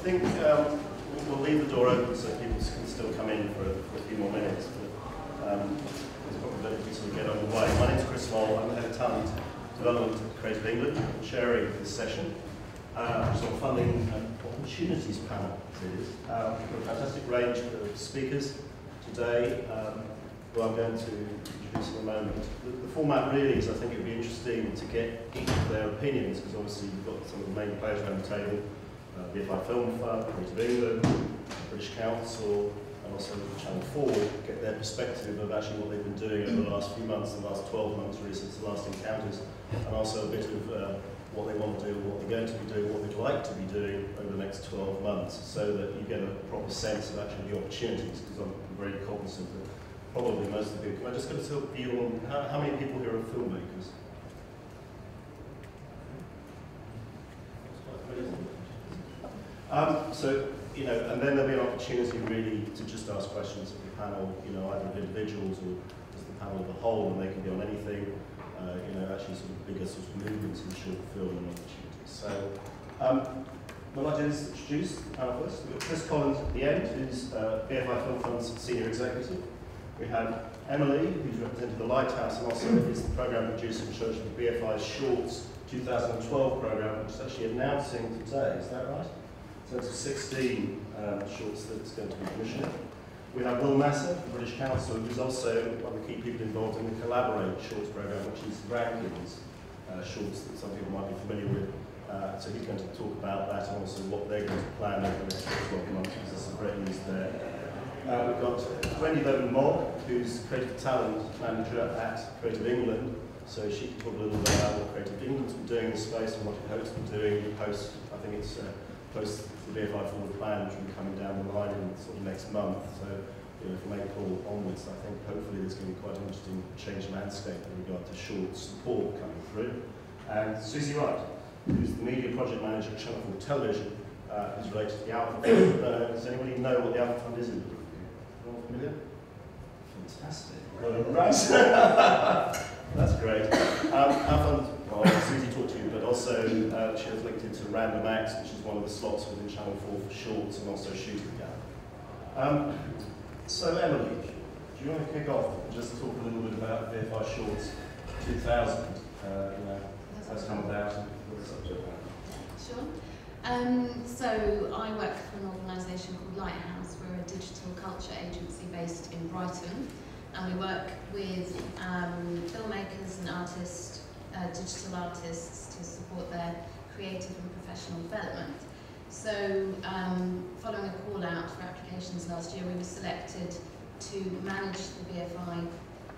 think we'll leave the door open so people can still come in for a few more minutes. But there's probably better to sort of get on the way. My name's Chris Moll. I'm the head of talent development at Creative England. I'm chairing this session, which is on funding and opportunities panel. It is. We've got a fantastic range of speakers today, who I'm going to introduce in a moment. The format really is, I think it would be interesting to get each of their opinions, because obviously you've got some of the main players around the table, BFI Film Fund, Creative England, British Council, and also Channel 4, get their perspective of actually what they've been doing over the last few months, the last 12 months really since the last encounters, and also a bit of what they want to do, what they're going to be doing, what they'd like to be doing over the next 12 months, so that you get a proper sense of actually the opportunities, because I'm very cognizant that probably most of the people. Can I just get a view on how many people here are filmmakers? So, you know, and then there'll be an opportunity really to just ask questions of the panel, you know, either of individuals or as the panel as a whole, and they can be on anything, you know, actually sort of bigger sort of movements in short film and opportunities. So, what I'll do is introduce the panel first. We've got Chris Collins at the end, who's BFI Film Fund's senior executive. We have Emily, who's represented the Lighthouse and also is the programme producer in charge of the BFI's Shorts 2012 programme, which is actually announcing today, is that right? So it's 16 shorts that's going to be commissioned. We have Massa from the British Council, who's also one of the key people involved in the Collaborate Shorts programme, which is rankings shorts that some people might be familiar with. So he's going to talk about that and also what they're going to plan over the next 12 months, because there's some great news there. We've got Wendy Bevan-Mogg, who's Creative Talent Manager at Creative England. So she can talk a little bit about what Creative England's been doing in the space and what it hopes to be doing post, I think it's post the BFI Forward Plan, which will be coming down the line in sort of next month. So, you know, from April onwards, I think hopefully there's going to be quite an interesting change landscape in regard to short support coming through. And Susie Wright, who's the Media Project Manager at Channel 4 Television, is related to the Alpha Fund. Does anybody know what the Alpha Fund is in the group? Anyone familiar? Fantastic. Right. That's great. Alpha Fund, well, Susie talked to you, but also she has linked into Random Acts, which is one of the slots within Channel 4 for shorts and also Shooting Gap. So Emily, do you want to kick off and just talk a little bit about BFI Shorts 2000? You know, first come about and what the subject matter. Sure. So I work for an organisation called Lighthouse. We're a digital culture agency based in Brighton, and we work with filmmakers and artists, digital artists, to support their creative and professional development. So following a call out for applications last year, we were selected to manage the BFI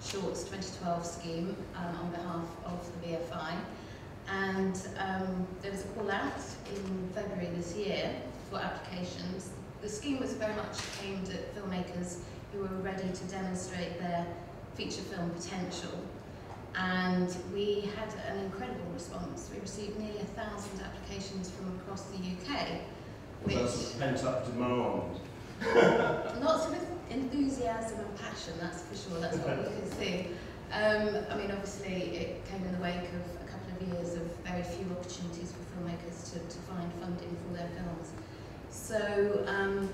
Shorts 2012 scheme on behalf of the BFI. And there was a call out in February this year for applications. The scheme was very much aimed at filmmakers who were ready to demonstrate their feature film potential. And we had an incredible response. We received nearly 1,000 applications from across the UK. That's pent-up demand. Lots of enthusiasm and passion, that's for sure, that's what we could see. I mean, obviously it came in the wake of a couple of years of very few opportunities for filmmakers to find funding for their films. So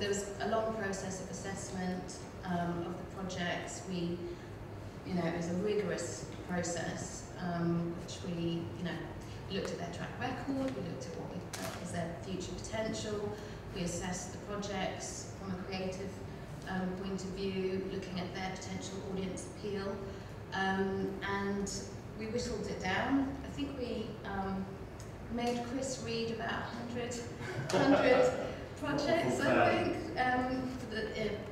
there was a long process of assessment of the projects. You know, it was a rigorous process, which we, you know, looked at their track record, we looked at what we felt was their future potential, we assessed the projects from a creative point of view, looking at their potential audience appeal, and we whittled it down. I think we made Chris read about 100 projects, I think,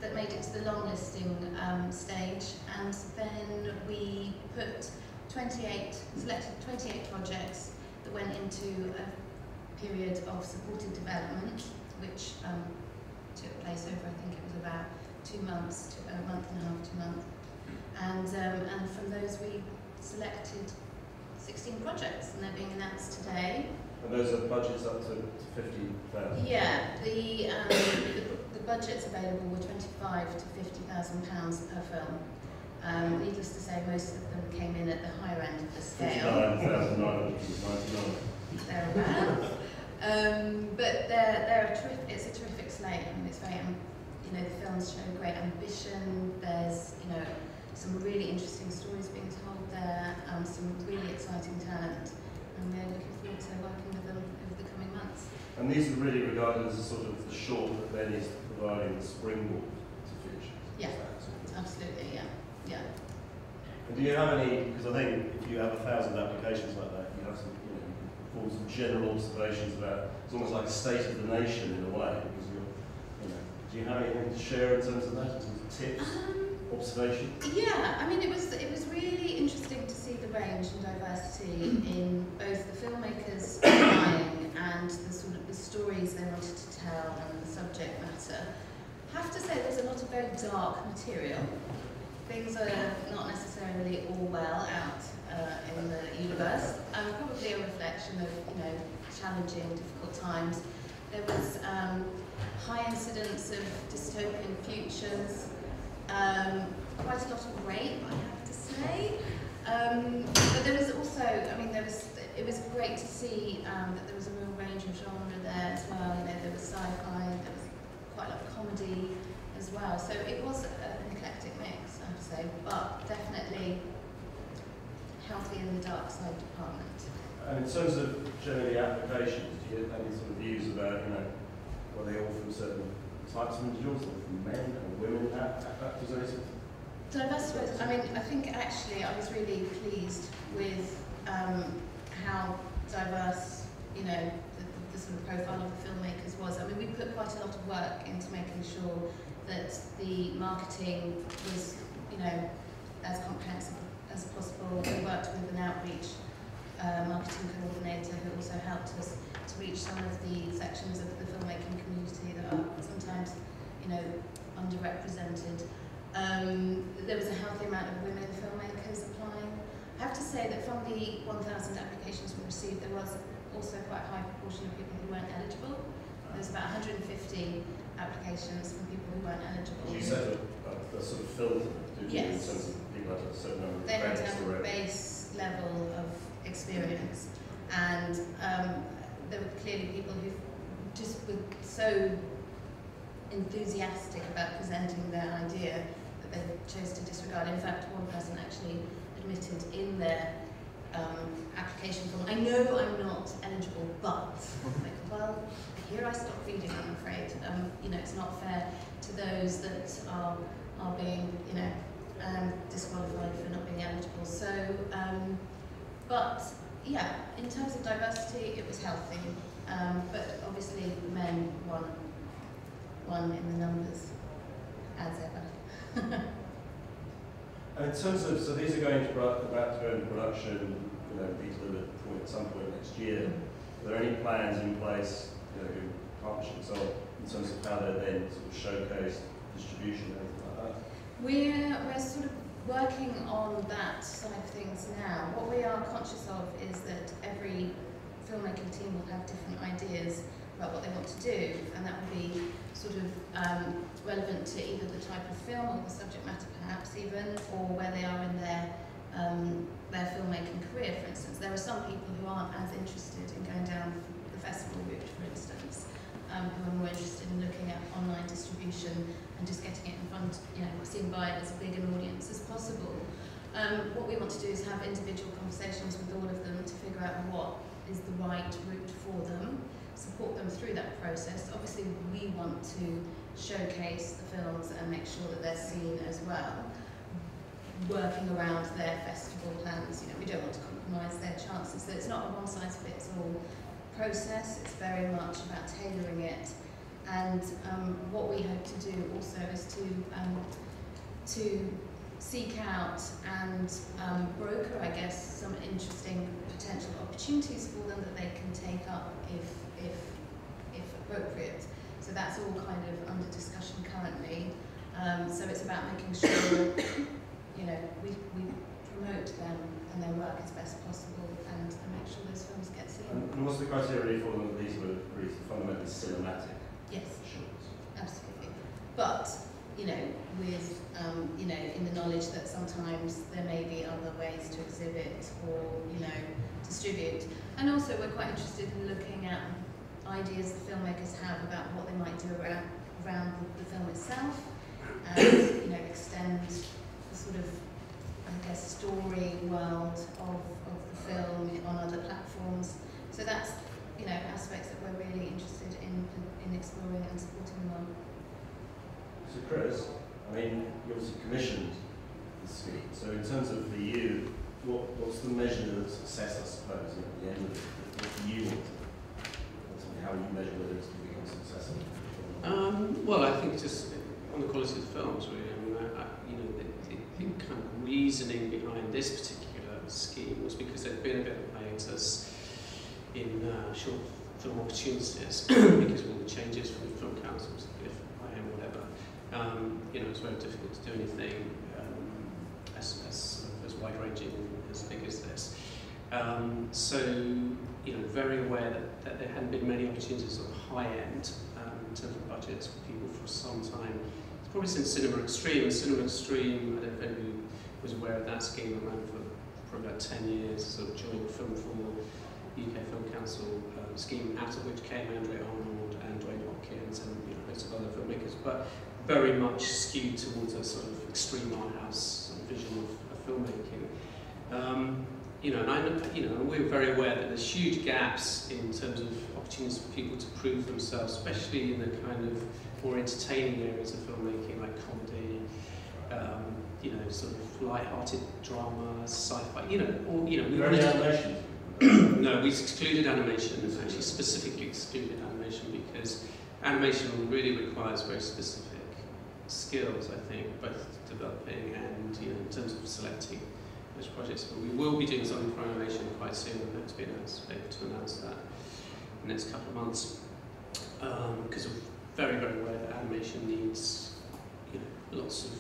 that made it to the long listing stage, and then we selected 28 projects that went into a period of supported development, which took place over, I think it was about 2 months, a month and a half, 2 months. And from those we selected 16 projects, and they're being announced today. And those are budgets up to 50,000? Yeah, the budgets available were £25,000 to £50,000 per film. Needless to say, most of them came in at the higher end of the scale. 49,999. Thereabouts. But they're it's a terrific slate. I mean, it's very, you know, the films show great ambition. There's, you know, some really interesting stories being told there, some really exciting talent, and we're looking forward to working with them over the coming months. And these are really regarded as a sort of the short that then is providing the springboard to features. Yeah, absolutely, yeah. Yeah. And do you have any, because I think if you have 1,000 applications like that, you have some, you know, you can form some general observations about, it's almost like a state of the nation in a way, because you're, you know, do you have anything to share in terms of that, in terms of tips, observations? Yeah, I mean, it was really interesting to see the range and diversity in both the filmmakers applying and the sort of the stories they wanted to tell and the subject matter. I have to say there's a lot of very dark material. Things are not necessarily all well out in the universe. Probably a reflection of, you know, challenging, difficult times. There was high incidence of dystopian futures, quite a lot of rape, I have to say. But there was also, I mean, it was great to see that there was a real range of genre there as well. You know, there was sci-fi, there was quite a lot of comedy as well. So it was an eclectic mix, I have to say, but definitely healthy in the dark side department. And in terms of generally applications, do you have any sort of views about, you know, were they all from certain types of individuals, or from men or women? Was there any sort of diversity? I mean, I think actually I was really pleased with how diverse, you know, the sort of profile of the filmmakers was. I mean, we put quite a lot of work into making sure that the marketing was, you know, as comprehensive as possible. We worked with an outreach marketing coordinator who also helped us to reach some of the sections of the filmmaking community that are sometimes, you know, underrepresented. There was a healthy amount of women filmmakers applying. I have to say that from the 1,000 applications we received, there was also quite a high proportion of people who weren't eligible. There was about 150 applications from people who weren't eligible. You said a sort of filter, did you, in yes. terms of people had a certain number of they had to credits have a already? base level of experience, and there were clearly people who just were so enthusiastic about presenting their idea that they chose to disregard. In fact, one person actually admitted in their application form, I know I'm not eligible, but, like, well, here I stop reading, I'm afraid. You know, it's not fair to those that are being, you know, disqualified for not being eligible. So, but yeah, in terms of diversity, it was healthy. But obviously, men won in the numbers, as ever. And in terms of, so these are going to about to go into production, you know, be delivered at some point next year. Are there any plans in place, you know, in partnership, so in terms of how they're then sort of showcased, distribution, anything like that? We're sort of working on that side of things now. What we are conscious of is that every filmmaking team will have different ideas about what they want to do, and that will be sort of relevant to either the type of film or the subject matter perhaps even, or where they are in their filmmaking career, for instance. There are some people who aren't as interested in going down the festival route, for instance, who are more interested in looking at online distribution and just getting it in front, you know, seen by as big an audience as possible. What we want to do is have individual conversations with all of them to figure out what is the right route for them, support them through that process. Obviously, we want to showcase the films and make sure that they're seen as well, working around their festival plans. You know, we don't want to compromise their chances. So it's not a one-size-fits-all process. It's very much about tailoring it. And what we hope to do also is to seek out and broker, I guess, some interesting potential opportunities for them that they can take up if appropriate. So that's all kind of under discussion currently. So it's about making sure, you know, we promote them and their work as best possible and make sure those films get seen. And what's the criteria for them that these were really fundamentally cinematic? Yes, shorts? absolutely. But, you know, with, you know, in the knowledge that sometimes there may be other ways to exhibit or, you know, distribute. And also we're quite interested in looking at ideas the filmmakers have about what they might do around the film itself, and you know, extend the sort of, I guess, story world of the film on other platforms. So that's, you know, aspects that we're really interested in exploring and supporting them on. So Chris, I mean, you obviously commissioned the scheme. So in terms of for you, what's the measure of success, I suppose, at the end of it? What do you want to, how you measure whether it's going to become successful? Well, I think just on the quality of the films, really. I mean, you know, the kind of reasoning behind this particular scheme was because there'd been a bit of hiatus in short film opportunities because of all the changes from the film councils, if I am whatever. You know, it's very difficult to do anything as wide-ranging as big as this. So, you know, very aware that there hadn't been many opportunities at the high end in terms of budgets for people for some time. It's probably since Cinema Extreme. Cinema Extreme, I don't know who was aware of that scheme, around for about 10 years, sort of joint Film for UK Film Council scheme, out of which came Andrea Arnold and Dwayne Hopkins and, you know, lots of other filmmakers, but very much skewed towards a sort of extreme art house sort of vision of filmmaking. You know, and we're very aware that there's huge gaps in terms of opportunities for people to prove themselves, especially in the kind of more entertaining areas of filmmaking, like comedy, you know, sort of light-hearted drama, sci-fi. You know, or you know, we wanted animation. No, we excluded animation. It's actually specifically excluded animation because animation really requires very specific skills, I think, both developing and, you know, in terms of selecting those projects. But we will be doing something for animation quite soon. We hope to be able to announce that in the next couple of months, because we're very, very aware that animation needs, you know, lots of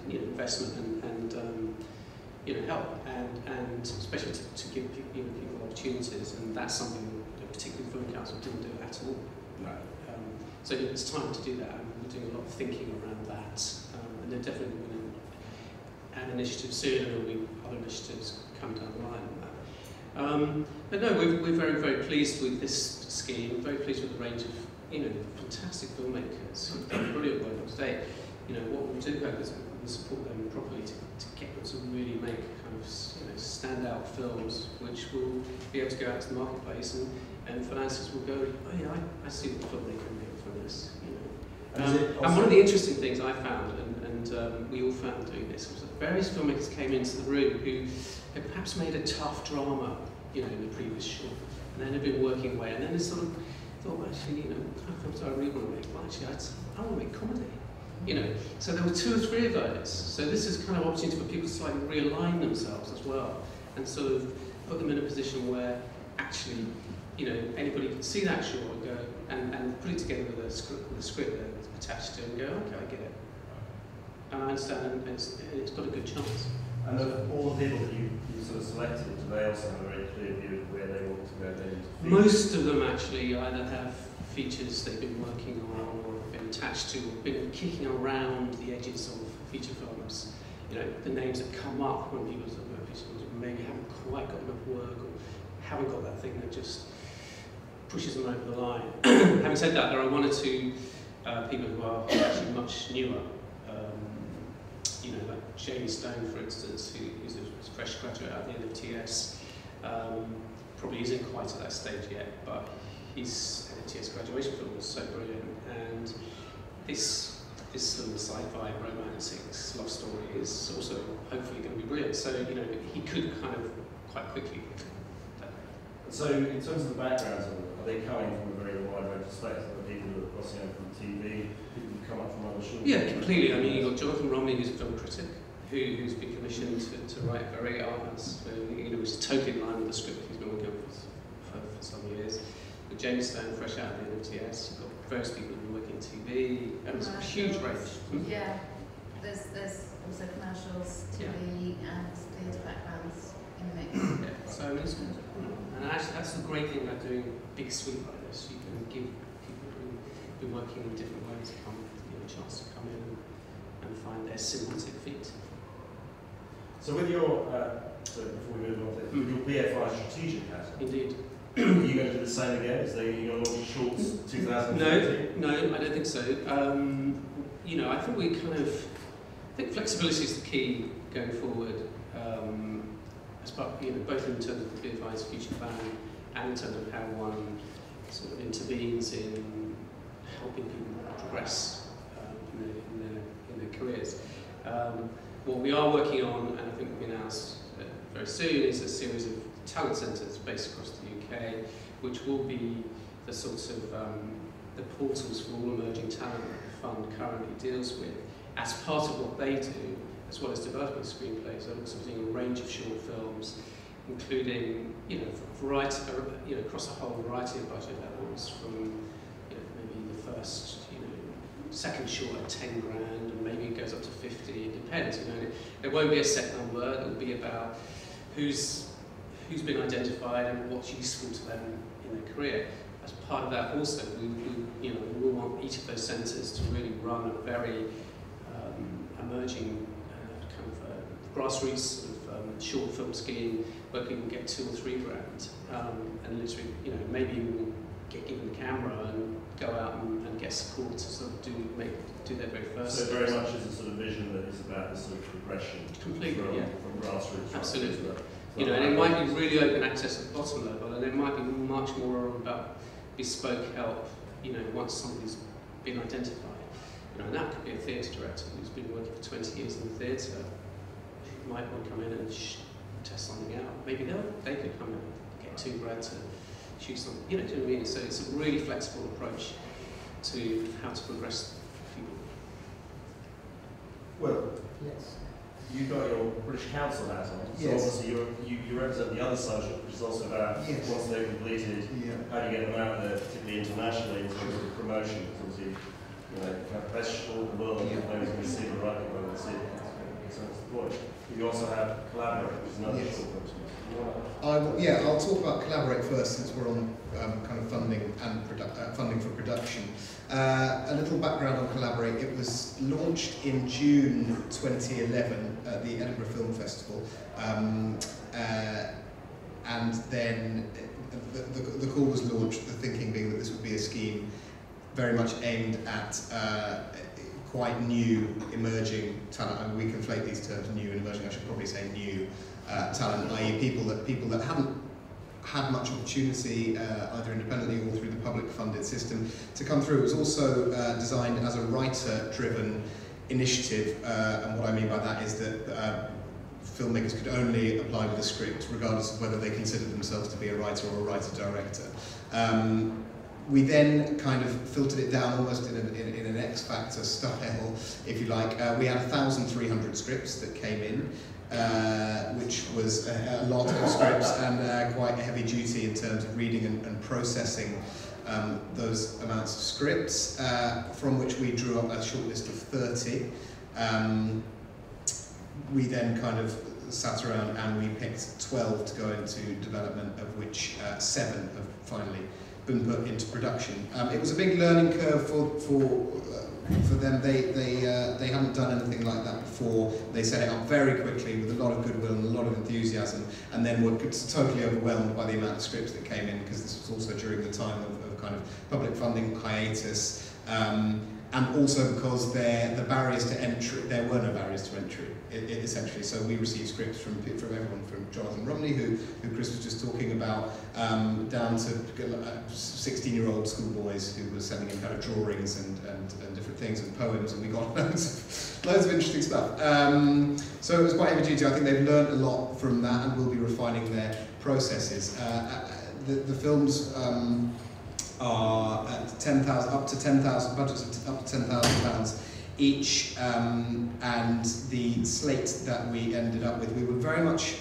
you know, investment and you know, help and especially to give people opportunities, and that's something that particularly the Film Council didn't do at all. No. So it's time to do that, and we're doing a lot of thinking around that, and there definitely will be an initiative soon, and there will be other initiatives coming down the line on that. But no, we're very, very pleased with this scheme, very pleased with the range of, you know, fantastic filmmakers who've done brilliant work today. You know, what we'll do hope is we'll support them properly to get them to really make kind of, you know, standout films which will be able to go out to the marketplace, and financiers will go, oh yeah, I see what filmmaker can make from this. You know. And one of the interesting things I found, and we all found doing this, was that various filmmakers came into the room who had perhaps made a tough drama, you know, in the previous short, and then had been working away, and then they sort of thought, well, actually, you know, what kind of films do I really want to make? Well, actually, I want to make comedy. You know, so there were 2 or 3 of those. So this is kind of an opportunity for people to slightly realign themselves as well, and sort of put them in a position where actually, you know, anybody can see that short and go and put it together with a script that's attached to it and go, okay, I get it, and I understand, and it's got a good chance. And of all the people that you sort of selected, do they also have a very clear view of where they want to go? Most of them actually either have features they've been working on or have been attached to, or been kicking around the edges of feature films. You know, the names that come up when people talk about feature films maybe haven't quite got enough work, or haven't got that thing that just pushes them over the line. Having said that, there are 1 or 2 people who are actually much newer. You know, like Jamie Stone, for instance, who's a fresh graduate out of the end of TS, probably isn't quite at that stage yet, but his TS graduation film was so brilliant, and this sort of sci-fi romantic love story is also hopefully going to be brilliant. So, you know, he could kind of quite quickly. So, in terms of the backgrounds of them, are they coming from a very wide range of space? Are there people who are crossing over from TV, people who come up from other shorts? Yeah, completely. I mean, you've got Jonathan Romney, who's a film critic, who's been commissioned to write a very art house, you know, which is totally in line with the script he's been working on for some years. With James Stone, fresh out of the NFTS, you've got various people who've been working in TV, and it's a huge range. Yeah, there's also commercials, TV, and theatre backgrounds in the mix. Yeah, so it's good. And actually, that's the great thing about doing a big suite like this. You can give people who've been working in different ways a chance to come in and find their cinematic feet. So with your, before we move on to your BFI strategic category, Indeed. Are you going to do the same again? Is there you going to launch shorts 2015? No, I don't think so. You know, I think we kind of, I think flexibility is the key going forward. As part, you know, both in terms of the BFI's future planning and in terms of how one sort of intervenes in helping people progress in their careers. What we are working on, and I think we'll announce very soon, is a series of talent centres based across the UK, which will be the sorts of the portals for all emerging talent that the fund currently deals with. As part of what they do, as well as developing screenplays, they're also doing a range of short films, including, you know, variety, you know, across a whole variety of budget levels, from, you know, maybe the first, you know, second short at 10 grand, and maybe it goes up to 50. It depends. You know, there won't be a set number. It'll be about who's been identified and what's useful to them in their career. As part of that, also, we will want each of those centres to really run a very emerging kind of grassroots sort of short film scheme where people get 2 or 3 grand, and literally, you know, maybe even get given the camera and go out and get support to sort of do their very first. So it very much is a sort of vision that is about this sort of progression. Completely, from grassroots. Absolutely. You know, and it might be really open access at the bottom level, and it might be much more about bespoke help, you know, once somebody's been identified. You know, and that could be a theatre director who's been working for 20 years in the theatre, who might want to come in and test something out. Maybe they could come in and get 2 grand to shoot something. You know, do you know what I mean? So it's a really flexible approach to how to progress people. Well, yes. You've got your British Council hat on, so Yes. obviously you represent the other side, which is also about Yes. once they're completed, how do you get them out there, particularly internationally, in terms of promotion, because obviously, you know, the best short in the world, nobody's going to see the right people going to see it. So that's the point. You also have Collaborate, which is another short film. I'll talk about Collaborate first, since we're on kind of funding and funding for production. A little background on Collaborate. It was launched in June 2011 at the Edinburgh Film Festival, and then the call was launched, the thinking being that this would be a scheme very much aimed at quite new, emerging talent. I mean, we conflate these terms, new and emerging. I should probably say new talent, i.e. people that haven't had much opportunity, either independently or through the public funded system, to come through. It was also designed as a writer-driven initiative, and what I mean by that is that filmmakers could only apply with a script, regardless of whether they considered themselves to be a writer or a writer-director. We then kind of filtered it down almost in an X-Factor style, if you like. We had 1,300 scripts that came in, which was a lot of scripts and quite heavy duty in terms of reading and processing those amounts of scripts, from which we drew up a short list of 30. We then kind of sat around and we picked 12 to go into development, of which 7 have finally been put into production. It was a big learning curve for them. They hadn't done anything like that before. They set it up very quickly with a lot of goodwill and a lot of enthusiasm, and then were totally overwhelmed by the amount of scripts that came in, because this was also during the time of kind of public funding hiatus, and also because the barriers to entry, there were no barriers to entry, essentially. So we received scripts from everyone from Jonathan Rumney, who Chris was just talking about, down to 16-year-old schoolboys who were sending in kind of drawings and different things and poems, and we got loads of interesting stuff. So it was quite heavy duty. I think they've learned a lot from that and will be refining their processes. The films are at 10,000, up to 10,000, budgets up to £10,000 each, and the slate that we ended up with, we were very much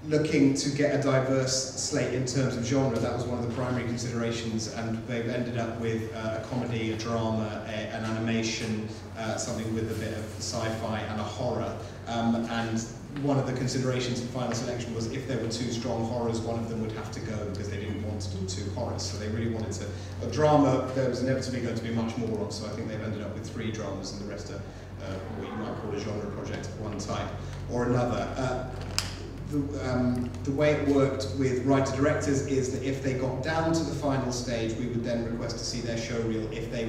looking to get a diverse slate in terms of genre. That was one of the primary considerations, and they've ended up with a comedy, a drama, an animation, something with a bit of sci-fi and a horror. And one of the considerations in final selection was if there were 2 strong horrors, one of them would have to go, because they didn't want to do 2 horrors. So they really wanted a drama. There was inevitably going to be much more of, so I think they've ended up with 3 dramas, and the rest are what you might call a genre project of one type or another. the way it worked with writer-directors is that if they got down to the final stage, we would then request to see their show reel if they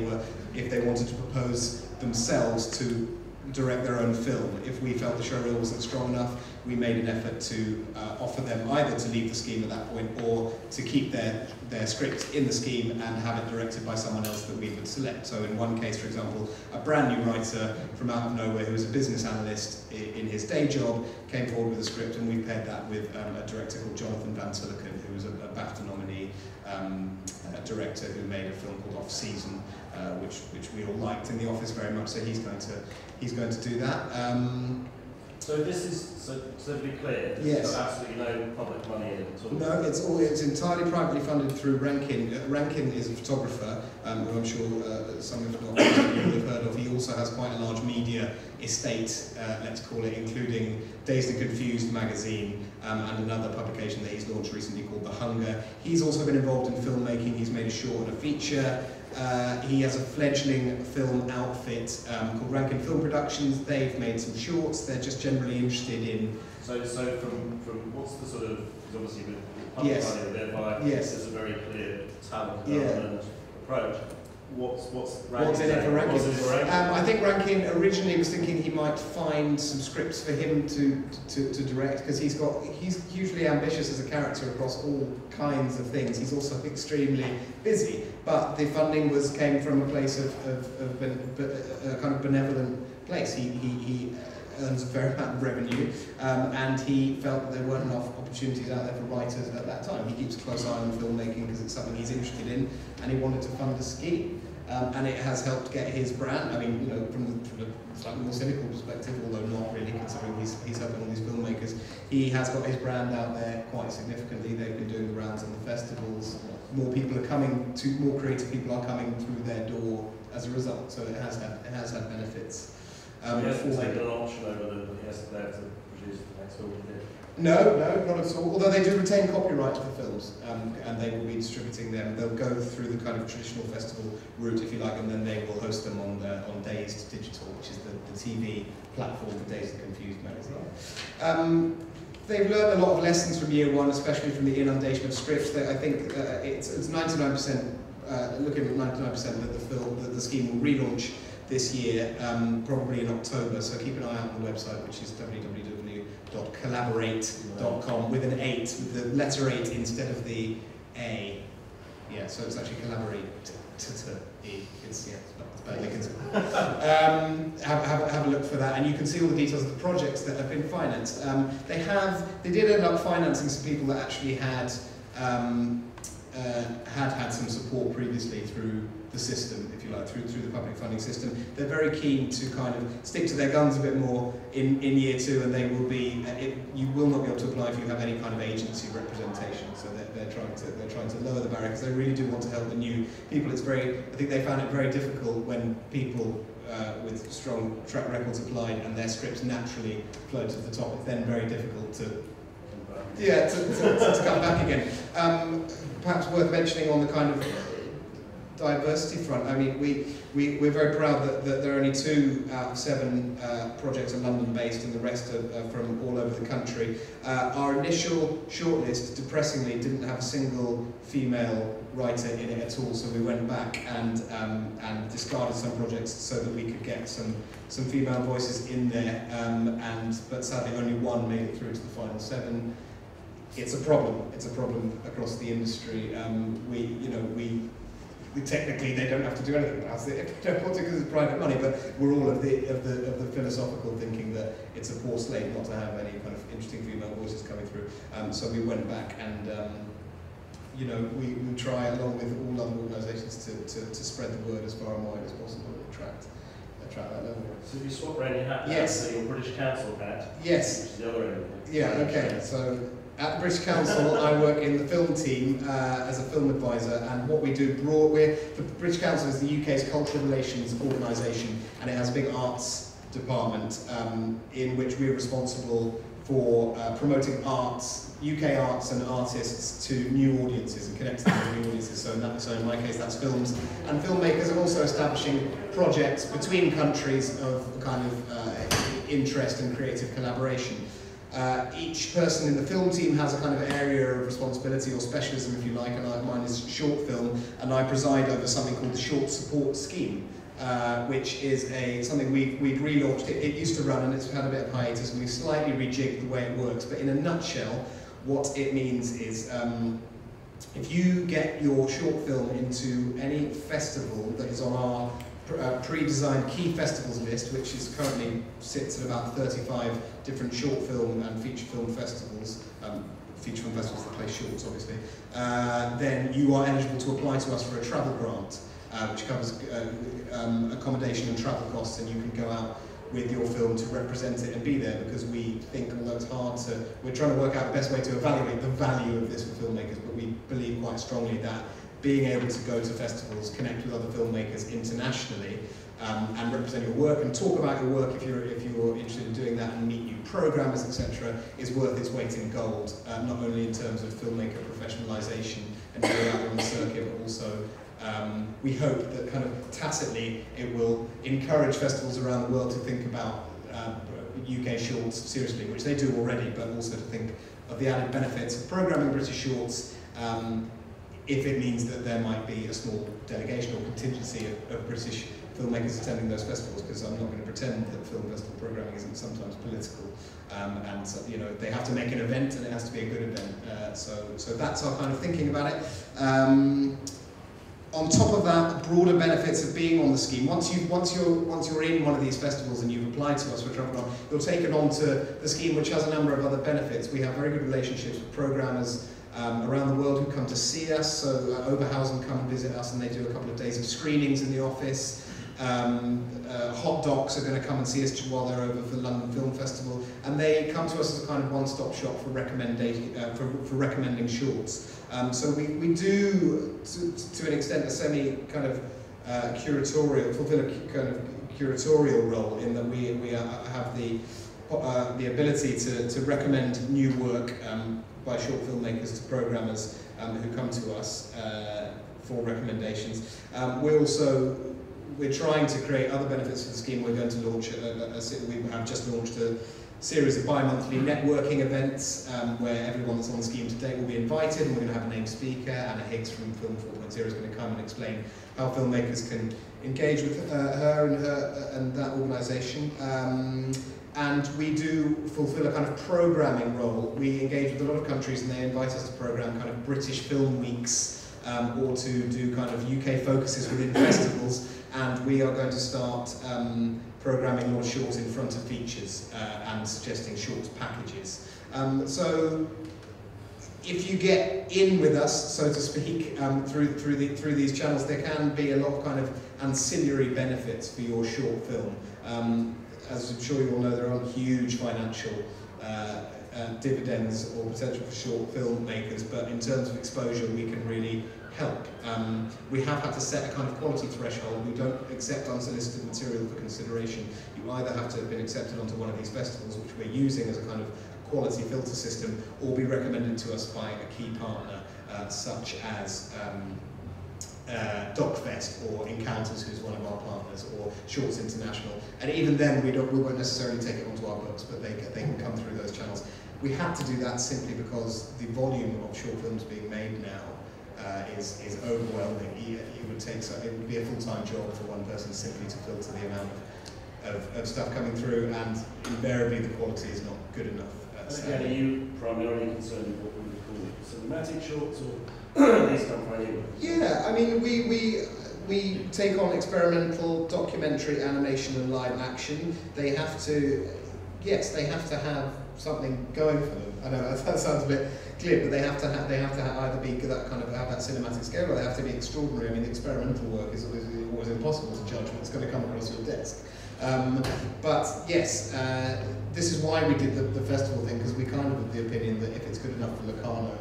wanted to propose themselves to direct their own film. If we felt the show reel wasn't strong enough, we made an effort to offer them either to leave the scheme at that point or to keep their script in the scheme and have it directed by someone else that we would select. So in one case, for example, a brand new writer from out of nowhere who was a business analyst in his day job came forward with a script, and we paired that with a director called Jonathan Van Tuleken, who was a BAFTA nominee director who made a film called Off Season, which we all liked in the office very much. So he's going to do that. So this is, so to be clear, yes. There's absolutely no public money in it at all? No, it's entirely privately funded through Rankin. Rankin is a photographer, who I'm sure some, if not most of you will have heard of. He also has quite a large media estate, let's call it, including Dazed and Confused magazine and another publication that he's launched recently called The Hunger. He's also been involved in filmmaking. He's made a short and a feature. He has a fledgling film outfit called Rankin Film Productions. They've made some shorts. They're just generally interested in... So from what's the sort of, because obviously with public yes. money, thereby yes. there's a very clear talent development approach. What's in it for Rankin? What's in it for Rankin? I think Rankin originally was thinking he might find some scripts for him to direct, because he's hugely ambitious as a character across all kinds of things. He's also extremely busy, but the funding came from a place of a kind of benevolent place. He earns a fair amount of revenue, and he felt that there weren't enough opportunities out there for writers at that time. He keeps a close eye on filmmaking because it's something he's interested in, and he wanted to fund a scheme. And it has helped get his brand. I mean, you know, from the slightly more cynical perspective, although not really, considering he's helping all these filmmakers, he has got his brand out there quite significantly. They've been doing the rounds on the festivals. More creative people are coming through their door as a result. So it has had benefits. He hasn't taken an option over he has to produce the next film. No, not at all. Although they do retain copyright to the films, and they will be distributing them. They'll go through the kind of traditional festival route, if you like, and then they will host them on Dazed Digital, which is the TV platform for Dazed and Confused magazine. They've learned a lot of lessons from year one, especially from the inundation of scripts. I think it's 99%. Looking at 99% that the scheme will relaunch this year, probably in October. So keep an eye out on the website, which is www.collaborate.com with an 8, with the letter 8 instead of the A. Yeah, so it's actually collaborate. It's badly considered. Have a look for that, and you can see all the details of the projects that have been financed. They did end up financing some people that actually had some support previously through the system, if you like, through the public funding system. They're very keen to kind of stick to their guns a bit more in year 2, and they will be. You will not be able to apply if you have any kind of agency representation. So they're trying to lower the barrier, because they really do want to help the new people. I think they found it very difficult when people with strong track records applied and their scripts naturally flowed to the top. It's then very difficult to come back again. Perhaps worth mentioning on the kind of diversity front, I mean, we're very proud that there are only 2 out of 7 projects are London-based, and the rest are from all over the country. Our initial shortlist, depressingly, didn't have a single female writer in it at all, so we went back and discarded some projects so that we could get some female voices in there, but sadly only 1 made it through to the final 7. It's a problem. It's a problem across the industry. Technically they don't have to do anything about it if they don't want to, because it's private money. But we're all of the philosophical thinking that it's a poor slate not to have any kind of interesting female voices coming through. So we went back and we try, along with all other organisations, to spread the word as far and wide as possible and attract that level. So if you swap around your hat, yes. Your British Council hat, yes. Which is the other end. Yeah. Okay. So. At the British Council, I work in the film team as a film advisor, and what we do, the British Council is the UK's cultural relations organisation, and it has a big arts department in which we're responsible for promoting arts, UK arts and artists to new audiences and connecting them to new audiences. So in my case, that's films and filmmakers, and also establishing projects between countries of kind of interest and creative collaboration. Each person in the film team has a kind of area of responsibility or specialism, if you like, and mine is short film, and I preside over something called the Short Support Scheme, which is something we've relaunched. It used to run and it's had a bit of hiatus, and we've slightly rejigged the way it works, but in a nutshell, what it means is if you get your short film into any festival that is on our pre-designed key festivals list, which is currently sits at about 35 different short film and feature film festivals, feature film festivals that play shorts obviously, then you are eligible to apply to us for a travel grant, which covers accommodation and travel costs, and you can go out with your film to represent it and be there, because we think, although it's hard to, we're trying to work out the best way to evaluate the value of this for filmmakers, but we believe quite strongly that being able to go to festivals, connect with other filmmakers internationally, and represent your work and talk about your work if you're interested in doing that, and meet new programmers, etc., is worth its weight in gold, not only in terms of filmmaker professionalisation and going out on the circuit, but also we hope that kind of tacitly it will encourage festivals around the world to think about UK shorts seriously, which they do already, but also to think of the added benefits of programming British shorts, if it means that there might be a small delegation or contingency of British filmmakers attending those festivals, because I'm not going to pretend that film festival programming isn't sometimes political, and so, you know, they have to make an event and it has to be a good event. So that's our kind of thinking about it. On top of that, broader benefits of being on the scheme. Once you're in one of these festivals and you've applied to us for a travel grant, you're taken on to the scheme, which has a number of other benefits. We have very good relationships with programmers around the world who come to see us. So Oberhausen come and visit us, and they do a couple of days of screenings in the office. Hot Docs are going to come and see us while they're over for the London Film Festival, and they come to us as a kind of one-stop shop for recommending shorts. So we do, to an extent, a semi kind of fulfill a kind of curatorial role, in that we have the ability to recommend new work by short filmmakers to programmers who come to us for recommendations. We're trying to create other benefits for the scheme. We're going to launch we have just launched a series of bi-monthly networking events where everyone that's on the scheme today will be invited, and we're going to have a named speaker. Anna Higgs from Film 4.0 is going to come and explain how filmmakers can engage with her and that organisation. And we do fulfil a kind of programming role. We engage with a lot of countries, and they invite us to program kind of British film weeks, or to do kind of UK focuses within festivals. And we are going to start programming more shorts in front of features and suggesting shorts packages. So if you get in with us, so to speak, through these channels, there can be a lot of kind of ancillary benefits for your short film. As I'm sure you all know, there are huge financial dividends or potential for short filmmakers, but in terms of exposure, we can really help. We have had to set a kind of quality threshold. We don't accept unsolicited material for consideration. You either have to have been accepted onto one of these festivals, which we're using as a kind of quality filter system, or be recommended to us by a key partner, such as DocFest or Encounters, who's one of our partners, or Shorts International. And even then, we won't necessarily take it onto our books, but they can come through those channels. We had to do that simply because the volume of short films being made now is overwhelming. It would be a full-time job for one person simply to filter the amount of stuff coming through, and invariably the quality is not good enough. Again, are you primarily concerned with what we would call cinematic shorts, or these come from anywhere? Yeah, I mean, we take on experimental, documentary, animation and live action. They have to have something going for them. I know that sounds a bit clear, but they have to either be that kind of have that cinematic scale, or they have to be extraordinary. I mean, the experimental work is always impossible to judge what's going to come across your desk. But yes, this is why we did the festival thing, because we kind of have the opinion that if it's good enough for Locarno,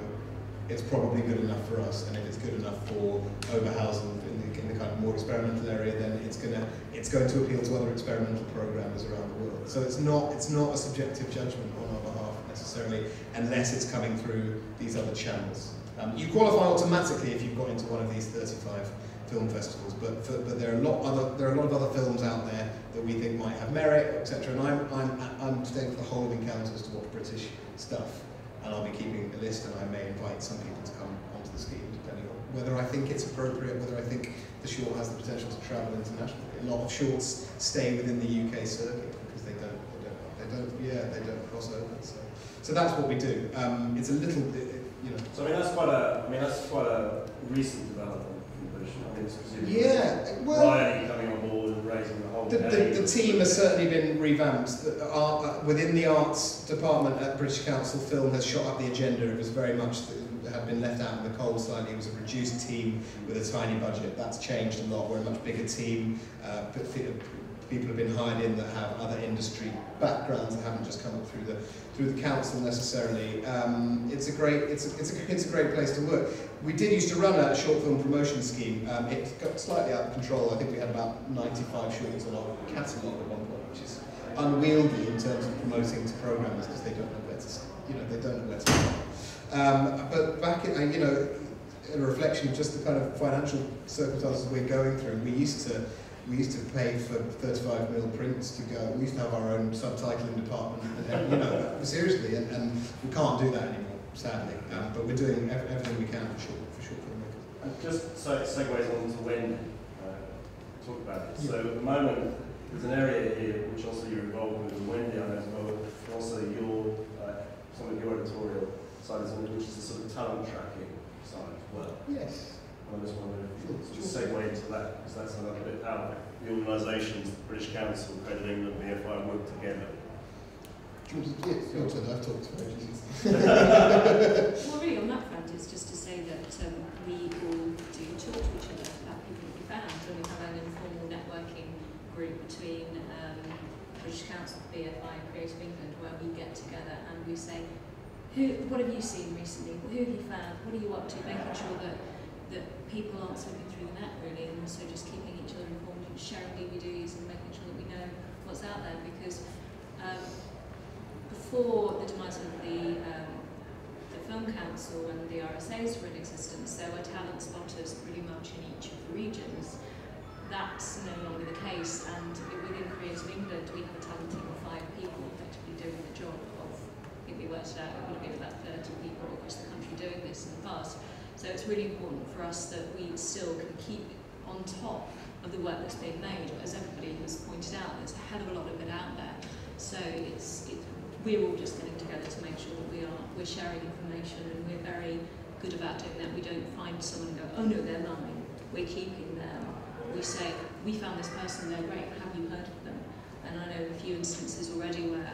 it's probably good enough for us, and if it's good enough for Oberhausen in the kind of more experimental area, then it's going to appeal to other experimental programmers around the world. So it's not a subjective judgment on our behalf necessarily, unless it's coming through these other channels. You qualify automatically if you've got into one of these 35 film festivals, but there are a lot of other films out there that we think might have merit, etc. And I'm staying for the whole of Encounters to watch British stuff, and I'll be keeping a list, and I may invite some people to come onto the scheme, depending on whether I think it's appropriate, whether I think the short has the potential to travel internationally. A lot of shorts stay within the UK circuit because they don't cross over. So that's what we do. It's a little bit, you know. So that's quite a recent development in the British. I mean, it's presumably Riley coming on board and raising the whole. The team has certainly been revamped. Within the arts department at British Council, film has shot up the agenda. It was very much had been left out in the cold slightly. It was a reduced team with a tiny budget. That's changed a lot. We're a much bigger team. People have been hired in that have other industry backgrounds and haven't just come up through the council necessarily. It's a great place to work. We did used to run a short film promotion scheme. It got slightly out of control. I think we had about 95 shorts on our catalogue at one point, which is unwieldy in terms of promoting to programmers because they don't know where to start. But back in, in a reflection of just the kind of financial circumstances we're going through, we used to pay for 35 mil prints to go. We used to have our own subtitling department, and seriously, and we can't do that anymore, sadly. But we're doing everything we can for short filmmakers. And just segues on to Wendy, talk about it. So at the moment, there's an area here which also you're involved with, and Wendy I know as well, but also some of your editorial side is which is the sort of talent tracking side as well. Yes. I just wondered if you could segue into that, because that's another bit how the organisations, the British Council, Credit England, BFI work together. Yes, your turn. I've talked for ages. Well, really, on that front, it's just to say that we all do talk to each other about people that we found, and we have an informal networking group between British Council, BFI, and Creative England, where we get together and we say, what have you seen recently? Who have you found? What are you up to? Making sure that people aren't slipping through the net, really, and also just keeping each other informed and sharing DVDs and making sure that we know what's out there, because before the demise of the Film Council and the RSAs were in existence, there were talent spotters pretty much in each of the regions. That's no longer the case, and within Creative England we have a talent team of 5 people effectively doing the job of, I think we worked it out, it would have been about 30 people across the country doing this in the past. So it's really important for us that we still can keep on top of the work that's being made. As everybody has pointed out, there's a hell of a lot of it out there. So we're all just getting together to make sure that we're sharing information, and we're very good about doing that. We don't find someone and go, oh no, they're mine. We're keeping them. We say, we found this person, they're great, have you heard of them? And I know a few instances already where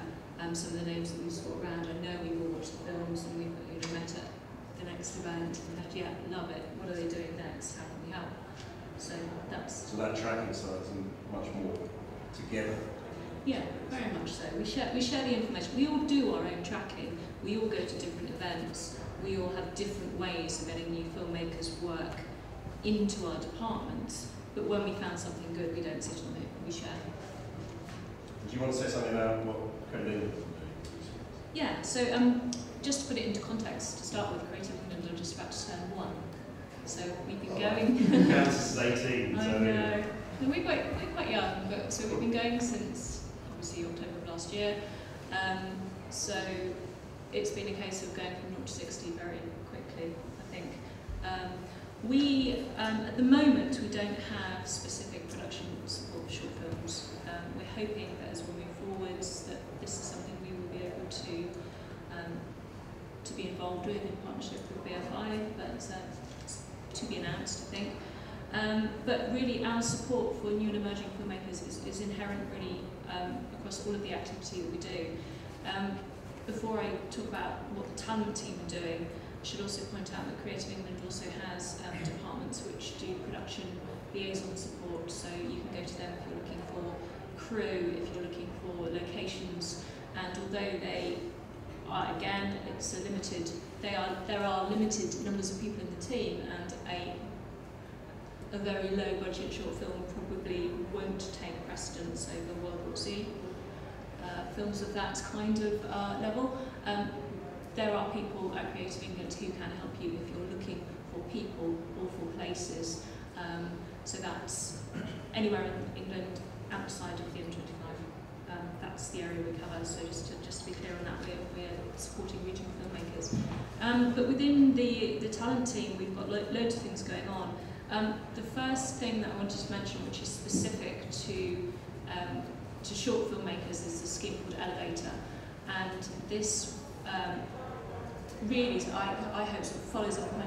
some of the names that we saw around, I know we all watched the films and we've met at the next event and yeah, love it. What are they doing next? How can we help? So that tracking side is much more together. Yeah, very much so. We share the information. We all do our own tracking. We all go to different events. We all have different ways of getting new filmmakers' work into our departments. But when we found something good, we don't sit on it. We share. Do you want to say something about what Credit England is doing? Yeah. So just to put it into context, to start with, Creative England are just about to turn 1. So we've been going. Council is 18. I know. No, we're quite young, but so we've been going since obviously October of last year. So it's been a case of going from 0 to 60 very quickly, I think. At the moment, we don't have specific production support for short films. We're hoping that as we move forwards, that this is something we will be able to be involved with in partnership with BFI, but to be announced, I think. But really, our support for new and emerging filmmakers is inherent really across all of the activity that we do. Before I talk about what the talent team are doing, I should also point out that Creative England also has departments which do production liaison support, so you can go to them if you're looking for crew, if you're looking for locations, and although they are, again, it's a limited, there are limited numbers of people in the team, and a very low budget short film probably won't take precedence over World War Z, films of that kind of level. There are people at Creative England who can help you if you're looking for people or for places. So that's anywhere in England outside of the M25. That that's the area we cover. So just to be clear on that, we're supporting regional filmmakers. But within the talent team, we've got loads of things going on. The first thing that I wanted to mention, which is specific to short filmmakers, is a scheme called Elevator, and this really, I hope, sort of follows up on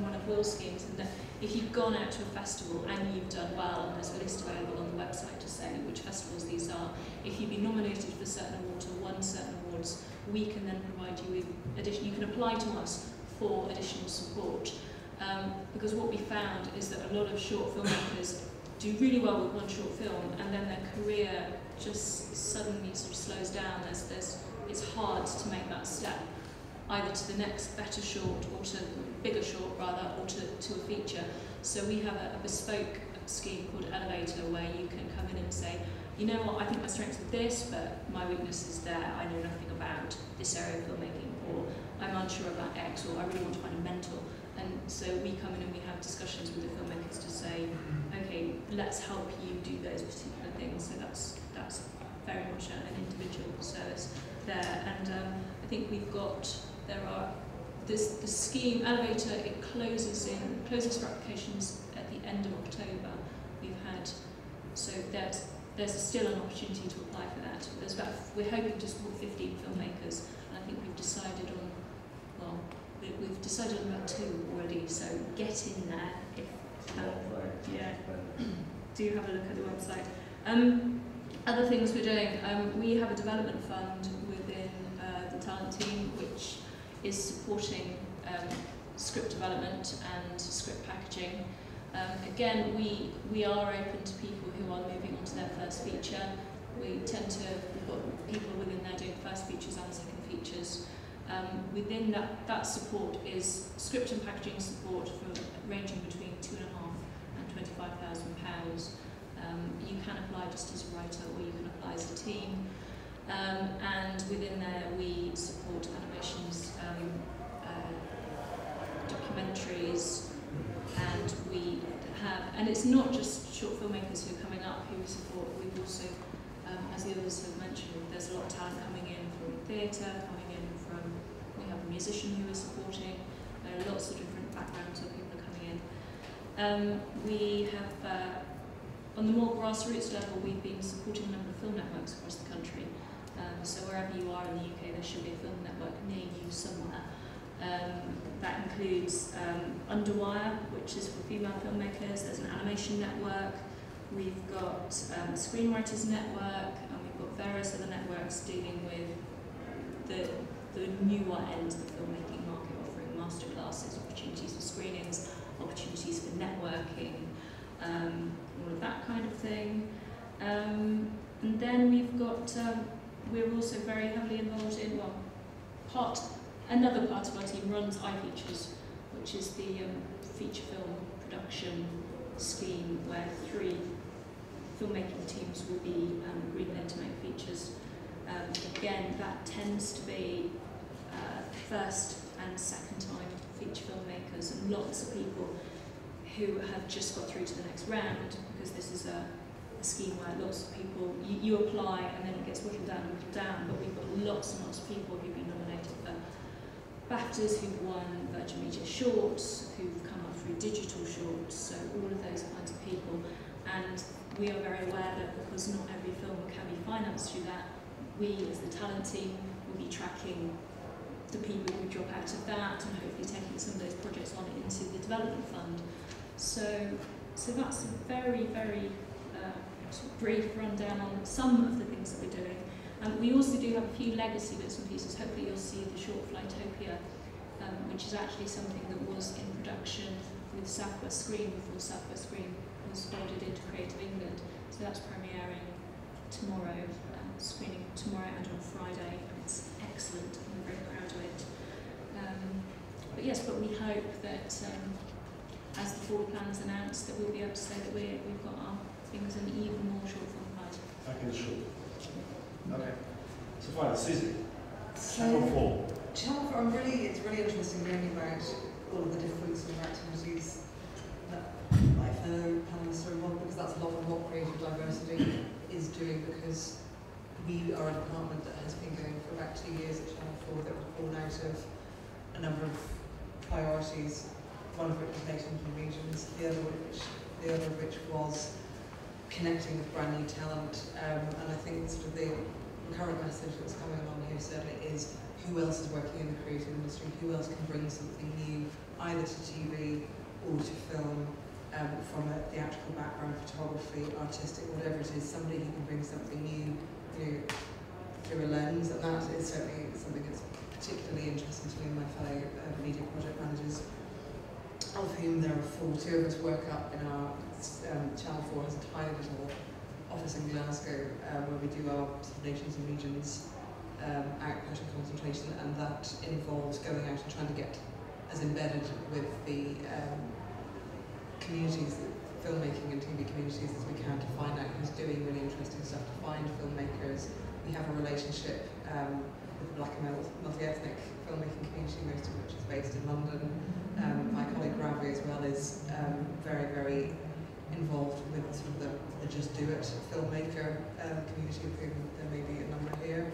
one of Will's schemes, and that if you've gone out to a festival and you've done well, and there's a list available on the website to say which festivals these are, if you've been nominated for certain awards or won certain awards, we can then provide you with you can apply to us for additional support. Because what we found is that a lot of short filmmakers do really well with one short film, and then their career just suddenly sort of slows down. It's hard to make that step, either to the next better short, or to bigger short rather, or to a feature. So we have a bespoke scheme called Elevator, where you can come in and say, you know what, I think my strengths are this, but my weakness is there, I know nothing about this area of filmmaking, or I'm unsure about X, or I really want to find a mentor. And so we come in and we have discussions with the filmmakers to say, okay, let's help you do those particular things. So that's very much an individual service there. And I think the scheme Elevator, it closes for applications at the end of October. So there's still an opportunity to apply for that. We're hoping to support 15 filmmakers, and I think we've decided on about 2 already, so get in there. Do have a look at the website. Other things we're doing, we have a development fund within the talent team, which is supporting script development and script packaging. Again, we are open to people who are moving on to their first feature. We've got people within there doing first features and second features. Within that support is script and packaging support ranging between £2,500 and £25,000. You can apply just as a writer, or you can apply as a team. And within there we support animations, documentaries, and and it's not just short filmmakers who are coming up who we support. We've also, as the others have mentioned, there's a lot of talent coming in from theatre, we have a musician who is supporting. There are lots of different backgrounds where people are coming in. We have, on the more grassroots level, we've been supporting a number of film networks across the country. So wherever you are in the UK, there should be a film network near you somewhere. That includes Underwire, which is for female filmmakers. There's an animation network. We've got a screenwriters network, and we've got various other networks dealing with the newer end of the filmmaking market, offering masterclasses, opportunities for screenings, opportunities for networking, all of that kind of thing. And then we've got, we're also very heavily involved in, another part of our team runs iFeatures, which is the feature film production scheme where 3 filmmaking teams will be greenlit to make features. Again, that tends to be first and second time feature filmmakers, and lots of people who have just got through to the next round, because this is a scheme where lots of people, you apply and then it gets whittled down, but we've got lots and lots of people who've been nominated for BAFTAs, who've won Virgin Media Shorts, who've come up through digital shorts, so all of those kinds of people. And we are very aware that because not every film can be financed through that, we as the talent team will be tracking the people who drop out of that and hopefully taking some of those projects on into the development fund. So that's a very, very sort of brief rundown on some of the things that we're doing. We also do have a few legacy bits and pieces. Hopefully you'll see the short Flytopia, which is actually something that was in production with Southwest Screen before Southwest Screen was folded into Creative England. So that's premiering tomorrow, screening tomorrow and on Friday, and it's excellent. I'm very proud of it. But we hope that as the forward plan's announced, that we'll be able to say that we've got our fingers in even more short film pie. Back in the short. Okay. So fine, Susie. Channel 4. Channel 4, it's really interesting learning about all of the different sort of activities that my fellow panelists are involved, because that's a lot of what creative diversity is doing, because we are a department that has been going for about 2 years at Channel 4 that was born out of a number of priorities, one of which was nations and regions, the other of which was connecting with brand new talent. And I think sort of the current message that's coming along here certainly is who else is working in the creative industry, who else can bring something new, either to TV or to film, from a theatrical background, photography, artistic, whatever it is, somebody who can bring something new, through a lens, and that is certainly something that's particularly interesting to me and my fellow media project managers, of whom there are 4. 2 of us work up in our Channel 4 has a tiny little office in Glasgow where we do our nations and regions output and concentration, and that involves going out and trying to get as embedded with the communities, filmmaking and TV communities as we can, to find out who's doing really interesting stuff, to find filmmakers. We have a relationship with the Black and multi-ethnic filmmaking community, most of which is based in London. My colleague Ravi as well is very, very involved with sort of the Just Do It filmmaker community, of whom there may be a number here.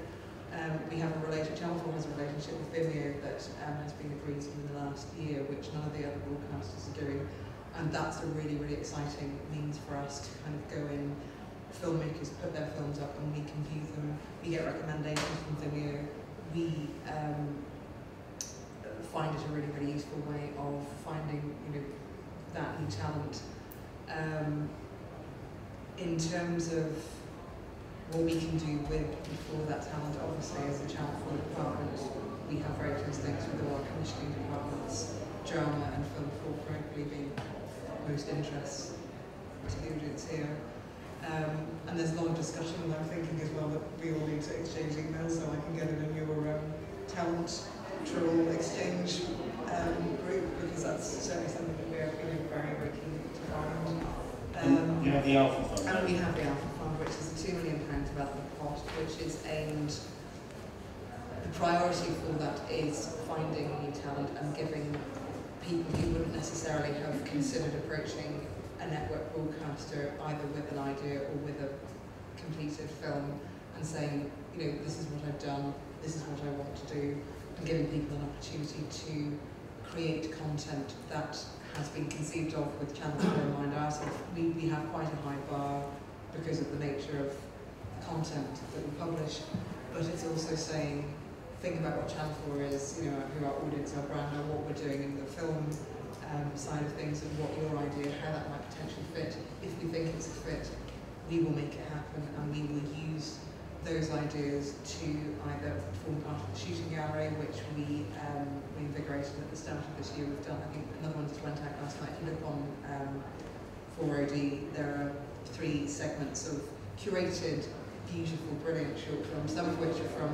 We have a relationship, Channel 4 has a relationship with Vimeo that has been agreed to in the last year, which none of the other broadcasters are doing. And that's a really, really exciting means for us to kind of go in. Filmmakers put their films up and we can view them. We get recommendations from Vimeo. We find it a really, really useful way of finding, that new talent. In terms of what we can do for that talent, obviously as a Channel 4 department, we have very close links with all our commissioning departments, drama and film probably being most interest to the audience here. And there's a lot of discussion, and I'm thinking as well that we all need to exchange emails so I can get in your talent troll exchange group, because that's certainly something that we're very, very keen to find. You have the Alpha Fund. And we have the Alpha Fund, which is a £2 million development pot, which is aimed, the priority for that is finding new talent and giving people who wouldn't necessarily have considered approaching a network broadcaster either with an idea or with a completed film and saying, this is what I've done, this is what I want to do, and giving people an opportunity to create content that has been conceived of with Channel 4 in mind. We have quite a high bar because of the nature of content that we publish, but it's also saying, think about what Channel 4 is, who our audience, our brand, and what we're doing in the film side of things, and what your idea, how that might potentially fit. If we think it's a fit, we will make it happen, and we will use those ideas to either form part of the shooting gallery, which we invigorated at the start of this year. We've done, I think, another one just went out last night. If you look on 4OD, there are 3 segments of curated, beautiful, brilliant short films, some of which are from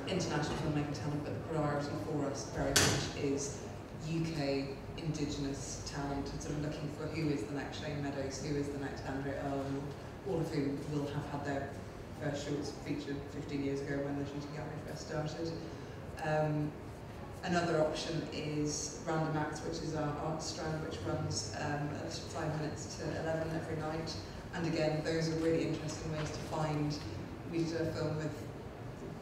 international filmmaking talent, but the priority for us very much is UK Indigenous talent, and sort of looking for who is the next Shane Meadows, who is the next Andrea Earle, all of whom will have had their first shorts featured 15 years ago when the shooting gallery first started. Another option is Random Acts, which is our arts strand, which runs at 5 minutes to 11 every night. And again, those are really interesting ways to find. We did a film with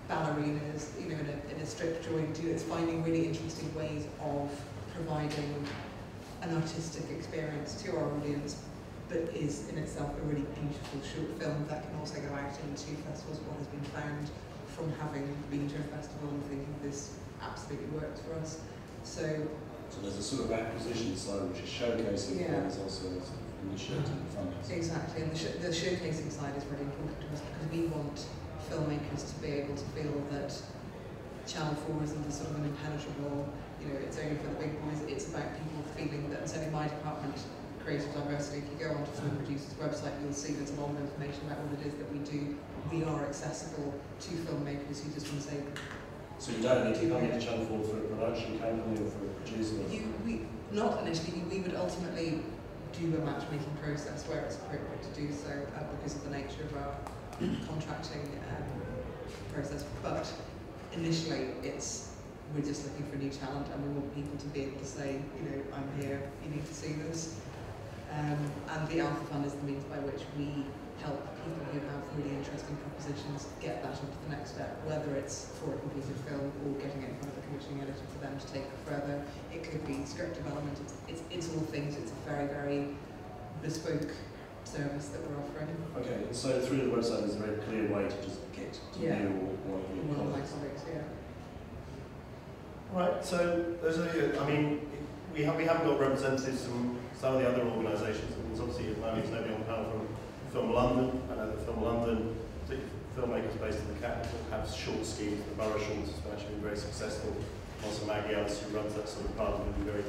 ballerinas, in a strip joint. It's finding really interesting ways of providing an artistic experience to our audience, but is in itself a really beautiful short film that can also go out into festivals. What has been found from having been to a festival and thinking this absolutely works for us. So there's a sort of acquisition side which is showcasing, yeah. And there's also initiating funding. Exactly, and the showcasing side is really important to us because we want filmmakers to be able to feel that Channel 4 isn't a sort of an impenetrable, it's only for the big boys. It's about people feeling that, certainly my department, creative diversity, if you go onto Film Producer's website, you'll see there's a lot of information about what it is that we do. We are accessible to filmmakers who just want to say. So you don't need to come into Channel 4 for a production company or for a producer? Not initially. We would ultimately do a matchmaking process where it's appropriate to do so because of the nature of our contracting process. But initially, we're just looking for new talent, and we want people to be able to say, I'm here, you need to see this. And the Alpha Fund is the means by which we help people who have really interesting propositions get that onto the next step, whether it's for a completed film or getting it in front of a commissioning editor for them to take further. It could be script development. It's all things. It's a very, very bespoke service that we're offering. Okay, so through the website there's a very clear way to just get to you or one of your colleagues. Yeah. Right, so those are the, I mean, we haven't got representatives from some of the other organisations. There's obviously at the moment nobody on the panel from Film London. I know that Film London, particularly filmmakers based in the capital, have short schemes. The Borough Shorts has actually been very successful. Also Maggie Ellis, who runs that sort of part, has been very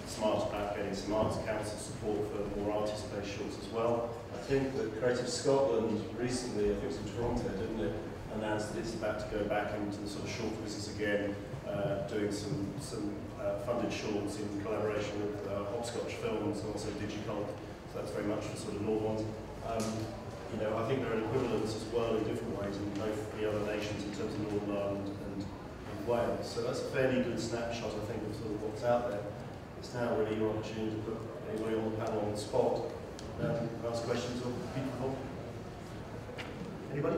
smart about getting some arts council support for more artist-based shorts as well. I think that Creative Scotland recently, I think it was in Toronto, didn't it, announced that it's about to go back into the sort of short business again, doing some funded shorts in collaboration with Hopscotch Films and also Digicult. So that's very much for sort of Northern ones. You know, I think there are equivalents as well in different ways in both the other nations in terms of Northern Ireland and Wales. So that's a fairly good snapshot, I think, of sort of what's out there. It's now really your opportunity to put anybody on the panel on the spot. Ask questions of people. Anybody?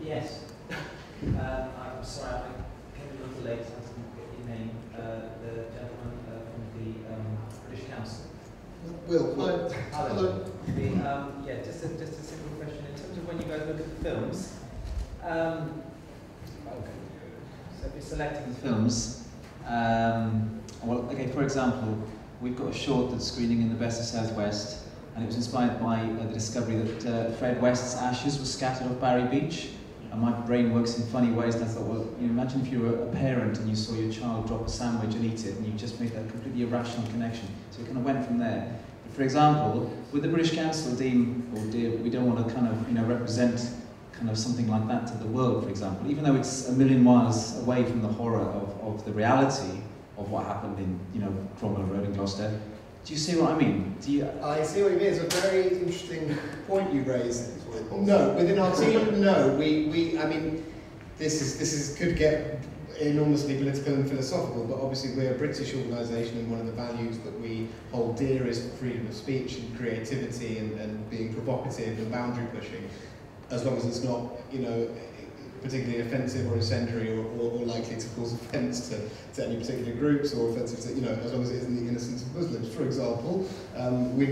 Yes. I'm sorry, I came a little late, so I didn't get your name. The gentleman from the British Council. Will. Hello. Yeah, just a simple question. In terms of when you guys look at the films, so if you're selecting the films, well, okay, for example, we've got a short that's screening in the Best of Southwest, and it was inspired by the discovery that Fred West's ashes were scattered off Barry Beach. And my brain works in funny ways, and I thought, well, you imagine if you were a parent and you saw your child drop a sandwich and eat it, and you just made that completely irrational connection. So it kind of went from there. But for example, would the British Council deem, or we don't want to kind of, represent kind of something like that to the world, for example, even though it's a million miles away from the horror of the reality of what happened in, Cromwell Road in Gloucester. Do you see what I mean? I see what you mean. It's a very interesting point you raise. No, within our team, no. I mean, this could get enormously political and philosophical, but obviously we're a British organisation, and one of the values that we hold dear is freedom of speech and creativity and being provocative and boundary pushing, as long as it's not, particularly offensive or incendiary or likely to cause offence to any particular groups, or offensive to, as long as it isn't the innocence of Muslims, for example. We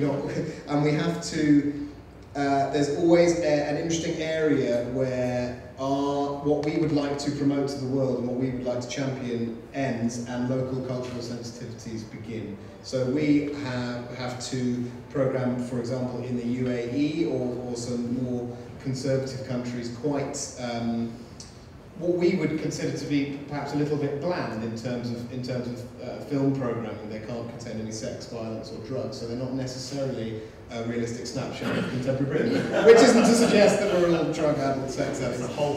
have to, there's always an interesting area where what we would like to promote to the world and what we would like to champion ends and local cultural sensitivities begin. So we have to programme, for example, in the UAE or some more conservative countries, quite what we would consider to be perhaps a little bit bland in terms of film programming. They can't contain any sex, violence, or drugs, so they're not necessarily a realistic snapshot of contemporary Britain. Which isn't to suggest that we're all drug, adult, sex addicts. It's a whole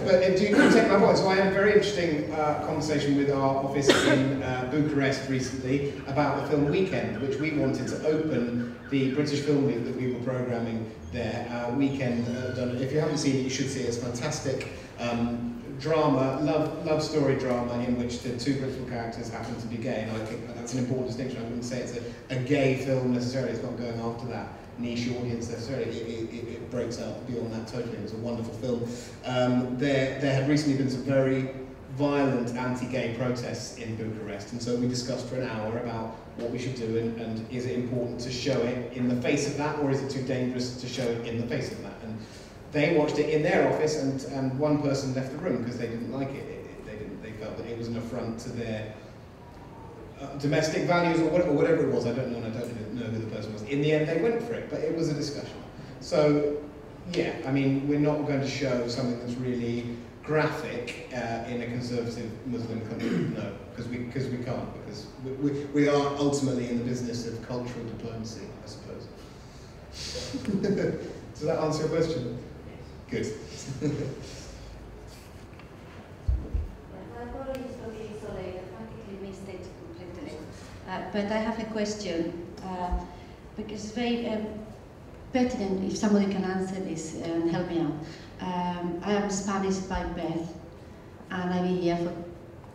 But do you take my point? So I had a very interesting conversation with our office in Bucharest recently about the film Weekend, which we wanted to open the British Film Week that we were programming there. Weekend, if you haven't seen it, you should see it. It's fantastic. Drama, love story drama in which the two principal characters happen to be gay, and I think that's an important distinction. I wouldn't say it's a gay film necessarily. It's not going after that niche audience necessarily. It breaks out beyond that totally. It was a wonderful film. There had recently been some very violent anti-gay protests in Bucharest, and so we discussed for an hour about what we should do, and is it important to show it in the face of that, or is it too dangerous to show it in the face of that? And they watched it in their office, and one person left the room because they didn't like it. They felt that it was an affront to their domestic values or whatever it was. I don't know, and I don't know who the person was. In the end, they went for it, but it was a discussion. So, yeah, I mean, we're not going to show something that's really graphic in a conservative Muslim country, no, because we can't, because we are ultimately in the business of cultural diplomacy, I suppose. Does that answer your question? Good. My apologies for being so late. I practically missed it completely. But I have a question, because it's very pertinent if somebody can answer this and help me out. I am Spanish by birth, and I've been here for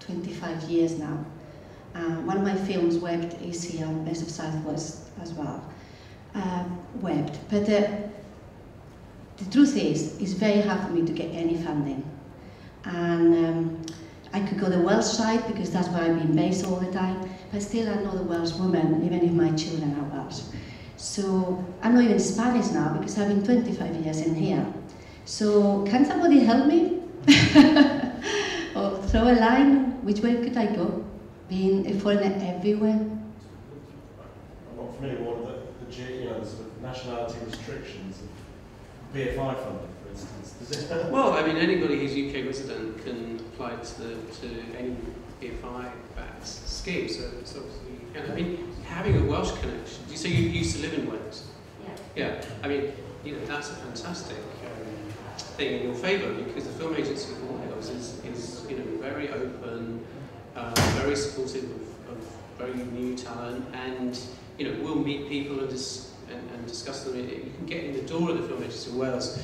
25 years now. One of my films, Webbed, is here on Best of Southwest as well. Webbed. But the truth is, it's very hard for me to get any funding. And I could go the Welsh side because that's where I've been based all the time, but still I'm not a Welsh woman, even if my children are Welsh. So I'm not even Spanish now because I've been 25 years in here. So can somebody help me? Or throw a line? Which way could I go? Being a foreigner everywhere? I'm not familiar with the sort of nationality restrictions of BFI funding, for instance. Well, I mean, anybody who's UK resident can apply to any BFI-backed scheme. So it's obviously, and I mean, having a Welsh connection. You say you used to live in Wales? Yeah. Yeah. I mean, that's a fantastic thing in your favour because the film agency of Wales is very open, very supportive of very new talent, and we'll meet people and discuss them. You can get in the door of the film agency of Wales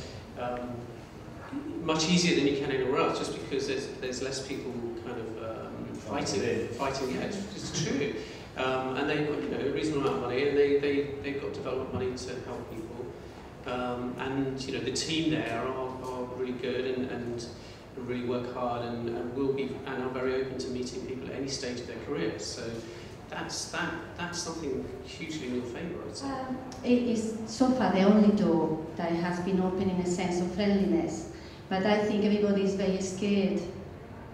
much easier than you can anywhere else, just because there's less people kind of fighting. Yeah, it's true. And they've got a reasonable amount of money, and they've got development money to help people. And the team there are really good and really work hard and are very open to meeting people at any stage of their career. So that's something hugely in your favour, I'd say. It is so far the only door that has been open in a sense of friendliness. But I think everybody is very scared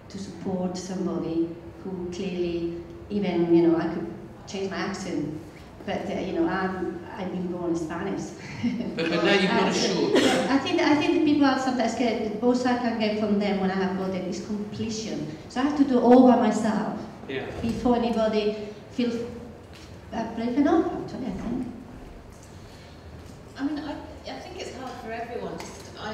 to support somebody who clearly, even, I could change my accent, but, I've been born Spanish. But now you've got a short. I think the people are sometimes scared. Both I can get from them when I have got it is completion. So I have to do all by myself before anybody feels brave enough, actually, I think. I mean, I think it's hard for everyone. I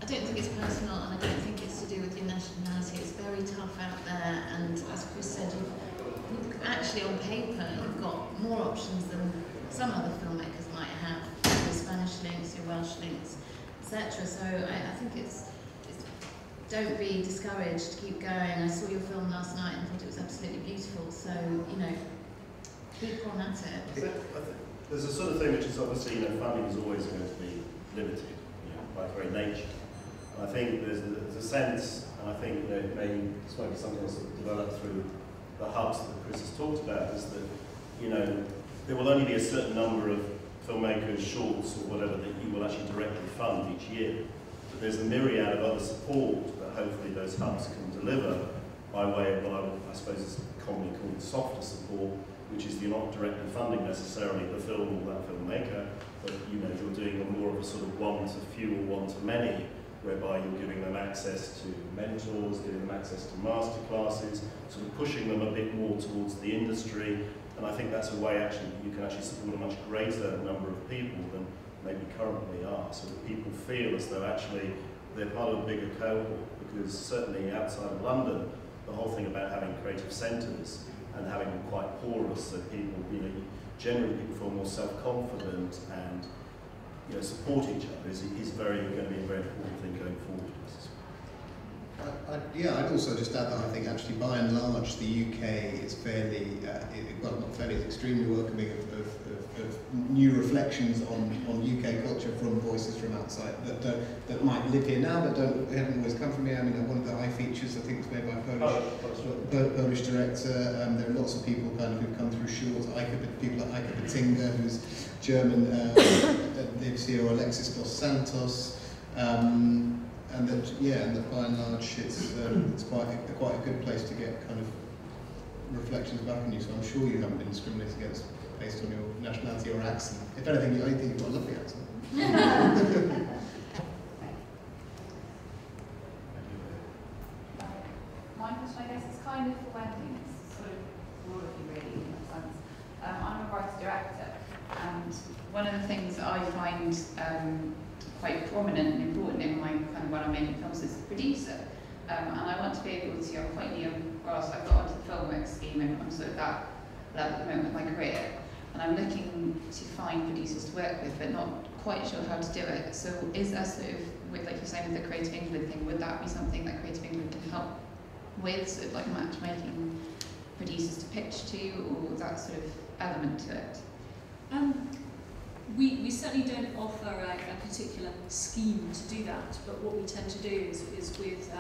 don't think it's personal, and I don't think it's to do with your nationality. It's very tough out there, and as Chris said, actually on paper you've got more options than some other filmmakers might have. Your Spanish links, your Welsh links, etc. So I think it's don't be discouraged. Keep going. I saw your film last night and thought it was absolutely beautiful. So keep on at it. I think there's a sort of thing which is obviously funding is always going to be limited. By its very nature. And I think there's a sense, and I think it may be something that's developed through the hubs that Chris has talked about, is that there will only be a certain number of filmmakers, shorts or whatever that you will actually directly fund each year. But there's a myriad of other support that hopefully those hubs can deliver by way of what I suppose is commonly called softer support, which is you're not directly funding necessarily the film or that filmmaker, but you're doing more of a sort of one to few or one to many, whereby you're giving them access to mentors, giving them access to master classes, sort of pushing them a bit more towards the industry. And I think that's a way actually you can actually support a much greater number of people than maybe currently are, so that people feel as though actually they're part of a bigger cohort, because certainly outside of London, the whole thing about having creative centres and having them quite porous, so people, generally people feel more self-confident and support each other is going to be a very important thing going forward. I'd also just add that I think actually by and large the UK is fairly, it's extremely welcoming of new reflections on UK culture from voices from outside that might live here now but haven't always come from here. I mean, one of the eye features I think was made by a Polish director. There are lots of people who've come through short. People like Eike Bettinger, who's German, lives here, or Alexis dos Santos. And that by and large it's quite a good place to get kind of reflections back on you. So I'm sure you haven't been discriminated against based on your nationality or accent. If anything, I think you've got a lovely accent. My question, I guess, is kind of for Wendy. It's sort of for all of you really, in a sense. I'm a writer-director, and one of the things that I find quite prominent and important in my when I'm making films as a producer, and I want to be able to. I'm quite new. Whilst I've got onto the filmwork scheme, and I'm sort of that level at the moment with my career, and I'm looking to find producers to work with, but not quite sure how to do it. So, is that sort of, like you're saying with the Creative England thing, would that be something that Creative England can help with, sort of like matchmaking producers to pitch to, or that sort of element to it? We certainly don't offer a particular scheme to do that, but what we tend to do is with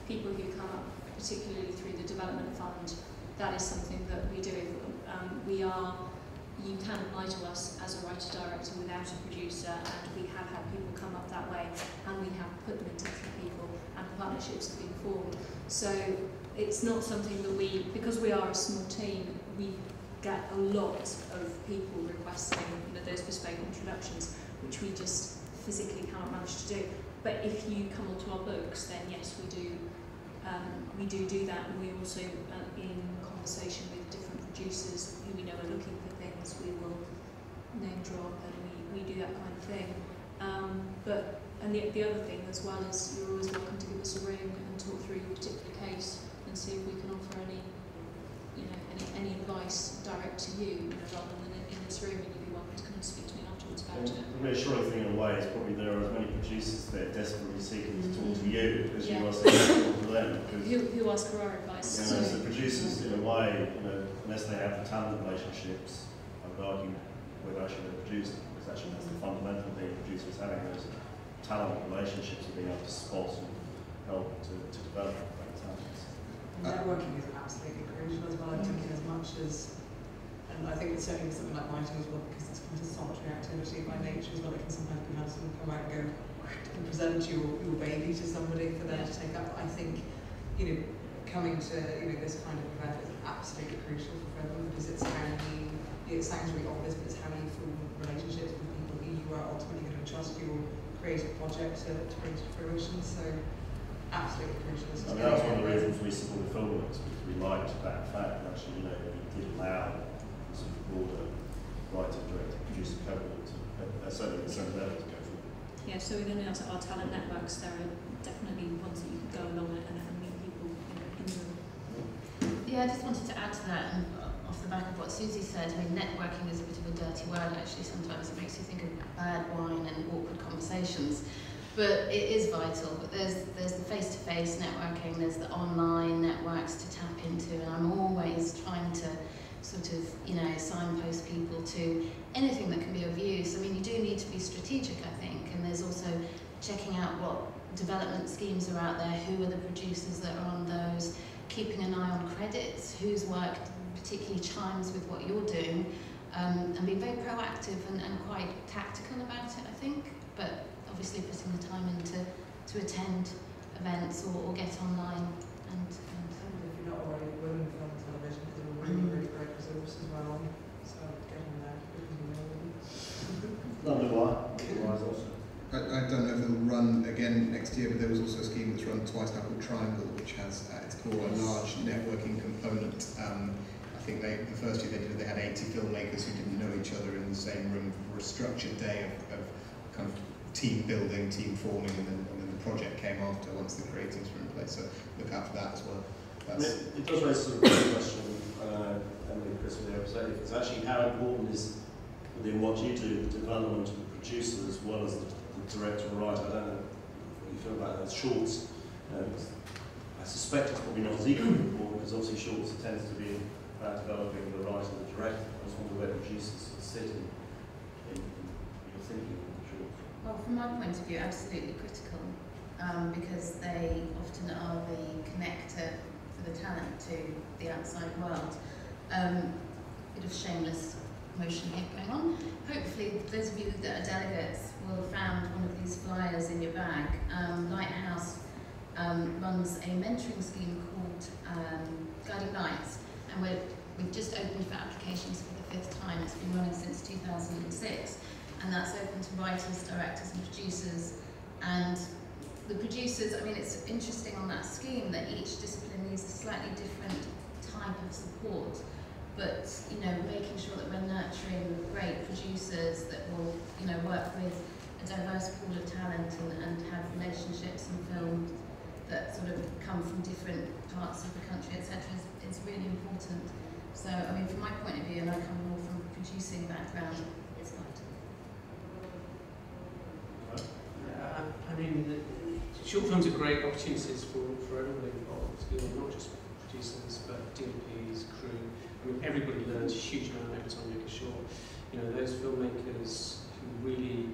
people who come up, particularly through the development fund, that is something that we do. You can apply to us as a writer-director without a producer, and we have had people come up that way, and we have put them in touch with people, and partnerships have been formed. So it's not something that because we are a small team, we get a lot of people requesting those bespoke introductions, which we just physically can't manage to do. But if you come onto our books, then yes, we do that, and we also in conversation with different producers who we know are looking for things, we will name drop, and we do that kind of thing. The other thing as well is you're always welcome to give us a ring and talk through your particular case and see if we can offer any advice direct to you, rather than in this room, and you'd be welcome to come and speak to me afterwards about it. The reassuring thing in a way is probably there are as many producers there desperately seeking to talk to you as you are seeking to talk to them. Who ask for our advice? So the producers, in a way, unless they have the talent relationships, I would argue with actually the producer, because actually that's the fundamental thing producers having those talent relationships and being able to spot and help to develop great talents. Networking is absolutely crucial as well. I think in as much as, and I think it's certainly with something like writing as well, because it's quite a solitary activity by nature as well. It can sometimes be hard to come out and go and present your baby to somebody for them to take up. I think coming to this kind of event is absolutely crucial for everyone, because it's how it sounds really obvious, but it's how you form relationships with people who you are ultimately going to trust your creative project to bring to fruition. So absolutely crucial. That was one of the reasons we supported filmmakers, because we liked that fact that actually, we did allow sort of broader writer, director, producer cohort to certainly the same level to go forward. Yeah, so within our talent networks, there are definitely ones that you could go along and meet people in the room. Yeah, I just wanted to add to that, and off the back of what Susie said, I mean, networking is a bit of a dirty word actually. Sometimes it makes you think of bad wine and awkward conversations. But it is vital. But there's the face-to-face networking, there's the online networks to tap into, and I'm always trying to sort of, signpost people to anything that can be of use. I mean, you do need to be strategic, I think, and there's also checking out what development schemes are out there, who are the producers that are on those, keeping an eye on credits, whose work particularly chimes with what you're doing, and being very proactive and quite tactical about it, I think, but obviously putting the time in to attend events or get online. And if you're not already, women film and television is a really great resource as well, so get on there because you know them. Lovely wise also. I don't know if it'll run again next year, but there was also a scheme that's run twice now called Triangle, which has at its core a large networking component. I think the first year they had 80 filmmakers who didn't know each other in the same room for a structured day of kind of team building, team forming, and then the project came after once the creatives were in place. So look out for that as well. It does raise sort of a question, Emily, Chris, with the episode. It's actually how important is within what you do, the development of the producer as well as the director or writer. I don't know what you feel about those shorts. I suspect it's probably not as equally important, because obviously shorts tends to be about developing the writer and the director. I just wonder where producers sit in your thinking on the shorts. well, from my point of view, absolutely critical, because they often are the connector for the talent to the outside world. Bit of shameless motion here going on. Hopefully, those of you that are delegates will have found one of these flyers in your bag. Lighthouse runs a mentoring scheme called Guiding Lights, and we've just opened for applications for the 5th time. It's been running since 2006, and that's open to writers, directors and producers. And the producers, I mean, it's interesting on that scheme that each discipline needs a slightly different type of support, but making sure that we're nurturing great producers that will work with a diverse pool of talent and have relationships and films that sort of come from different parts of the country, etc. is really important. So, I mean, from my point of view, and I come more from a producing background, it's vital. I mean, short films are great opportunities for everybody involved, you know, not just producers, but DOPs, crew. I mean, everybody learns a huge amount every time they make a short. You know, those filmmakers who really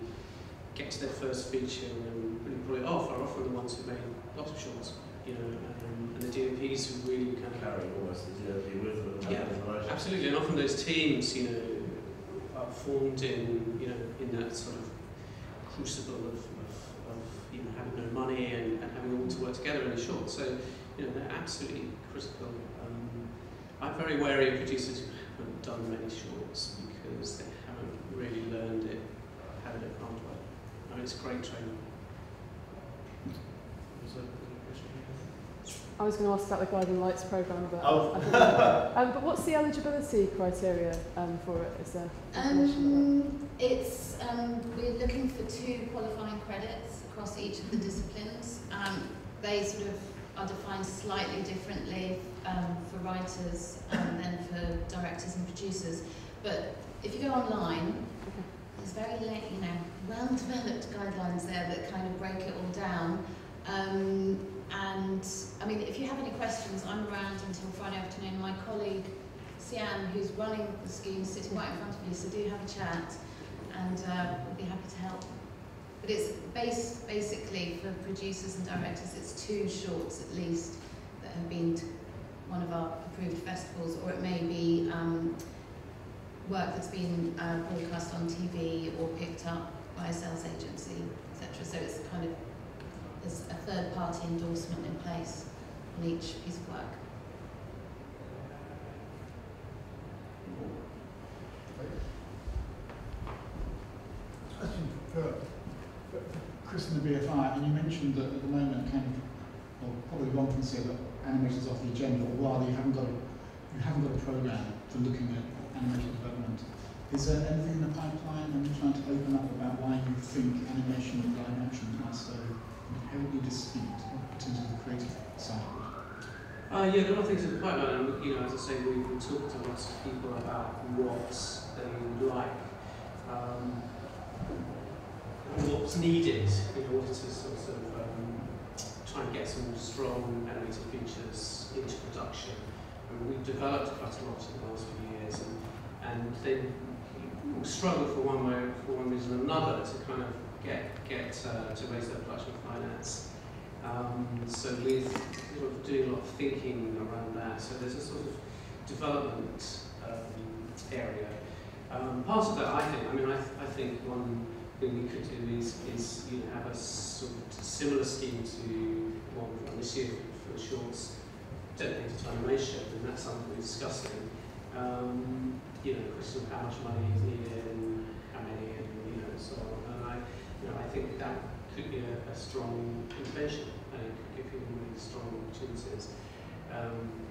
get to their first feature and really pull it off are often the ones who made lots of shorts, you know, and the DOPs who really kind of carry almost the DOP with them. Yeah, absolutely, and often those teams, you know, are formed in, you know, in that sort of crucible of you know, having no money and having all to work together in a short. So, you know, they're absolutely critical. I'm very wary of producers who haven't done many shorts because they haven't really learned it, how to do it hard way. I mean, it's great training. I was going to ask about the Guiding Lights programme, but but what's the eligibility criteria for it? Is there it's we're looking for 2 qualifying credits across each of the disciplines. They sort of are defined slightly differently for writers than for directors and producers. But if you go online, there's very you know, well-developed guidelines there that kind of break it all down. And I mean, if you have any questions, I'm around until Friday afternoon. My colleague Sian, who's running the scheme, is sitting right in front of you, so do have a chat, and we'll be happy to help. But it's basically for producers and directors, it's 2 shorts at least that have been to one of our approved festivals, or it may be work that's been broadcast on TV or picked up by a sales agency, etc. So it's kind of, there's a third-party endorsement in place on each piece of work. Question for Chris and the BFI, and you mentioned that at the moment, kind of, or probably one can say that animation is off the agenda, or rather you haven't got a programme for looking at animation development. Is there anything in the pipeline, and you're trying to open up about why you think animation and live action are so inherently distinct in terms of the creative side of it? Yeah, there are things in the pipeline, and you know, as I say, we talk to lots of people about what they like, what's needed in order to sort of try and get some strong animated features into production. And we've developed quite a lot in the last few years, and they struggle for one reason or another to kind of get to raise their production finance. So we're sort of doing a lot of thinking around that. So there's a sort of development area. Part of that, I think one thing we could do is you know, have a sort of similar scheme to one from this year for the shorts dedicated to animation, and that's something we're discussing. You know, the question of how much money is needed and how many, and you know, so on. And I think that could be a strong intervention, and it could give people really strong opportunities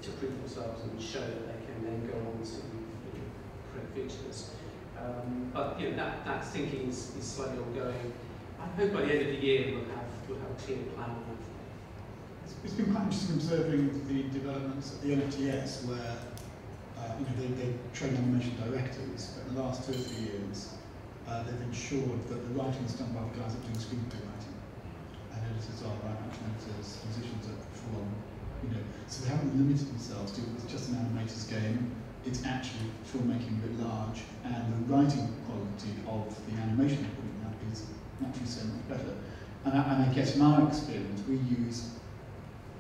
to prove themselves and show that they can then go on to create features. But you know, that thinking is slightly ongoing. I hope by the end of the year we'll have a clear plan on that. It's been quite interesting observing the developments at the NFTS, where you know, they train animation directors, but in the last 2 or 3 years they've ensured that the writing is done by the guys that are doing screenplay writing, and editors are live action editors, musicians are full on, you know, so they haven't limited themselves to it's just an animator's game. It's actually filmmaking writ large, and the writing quality of the animation they're putting out is naturally so much better. And I guess in our experience, we use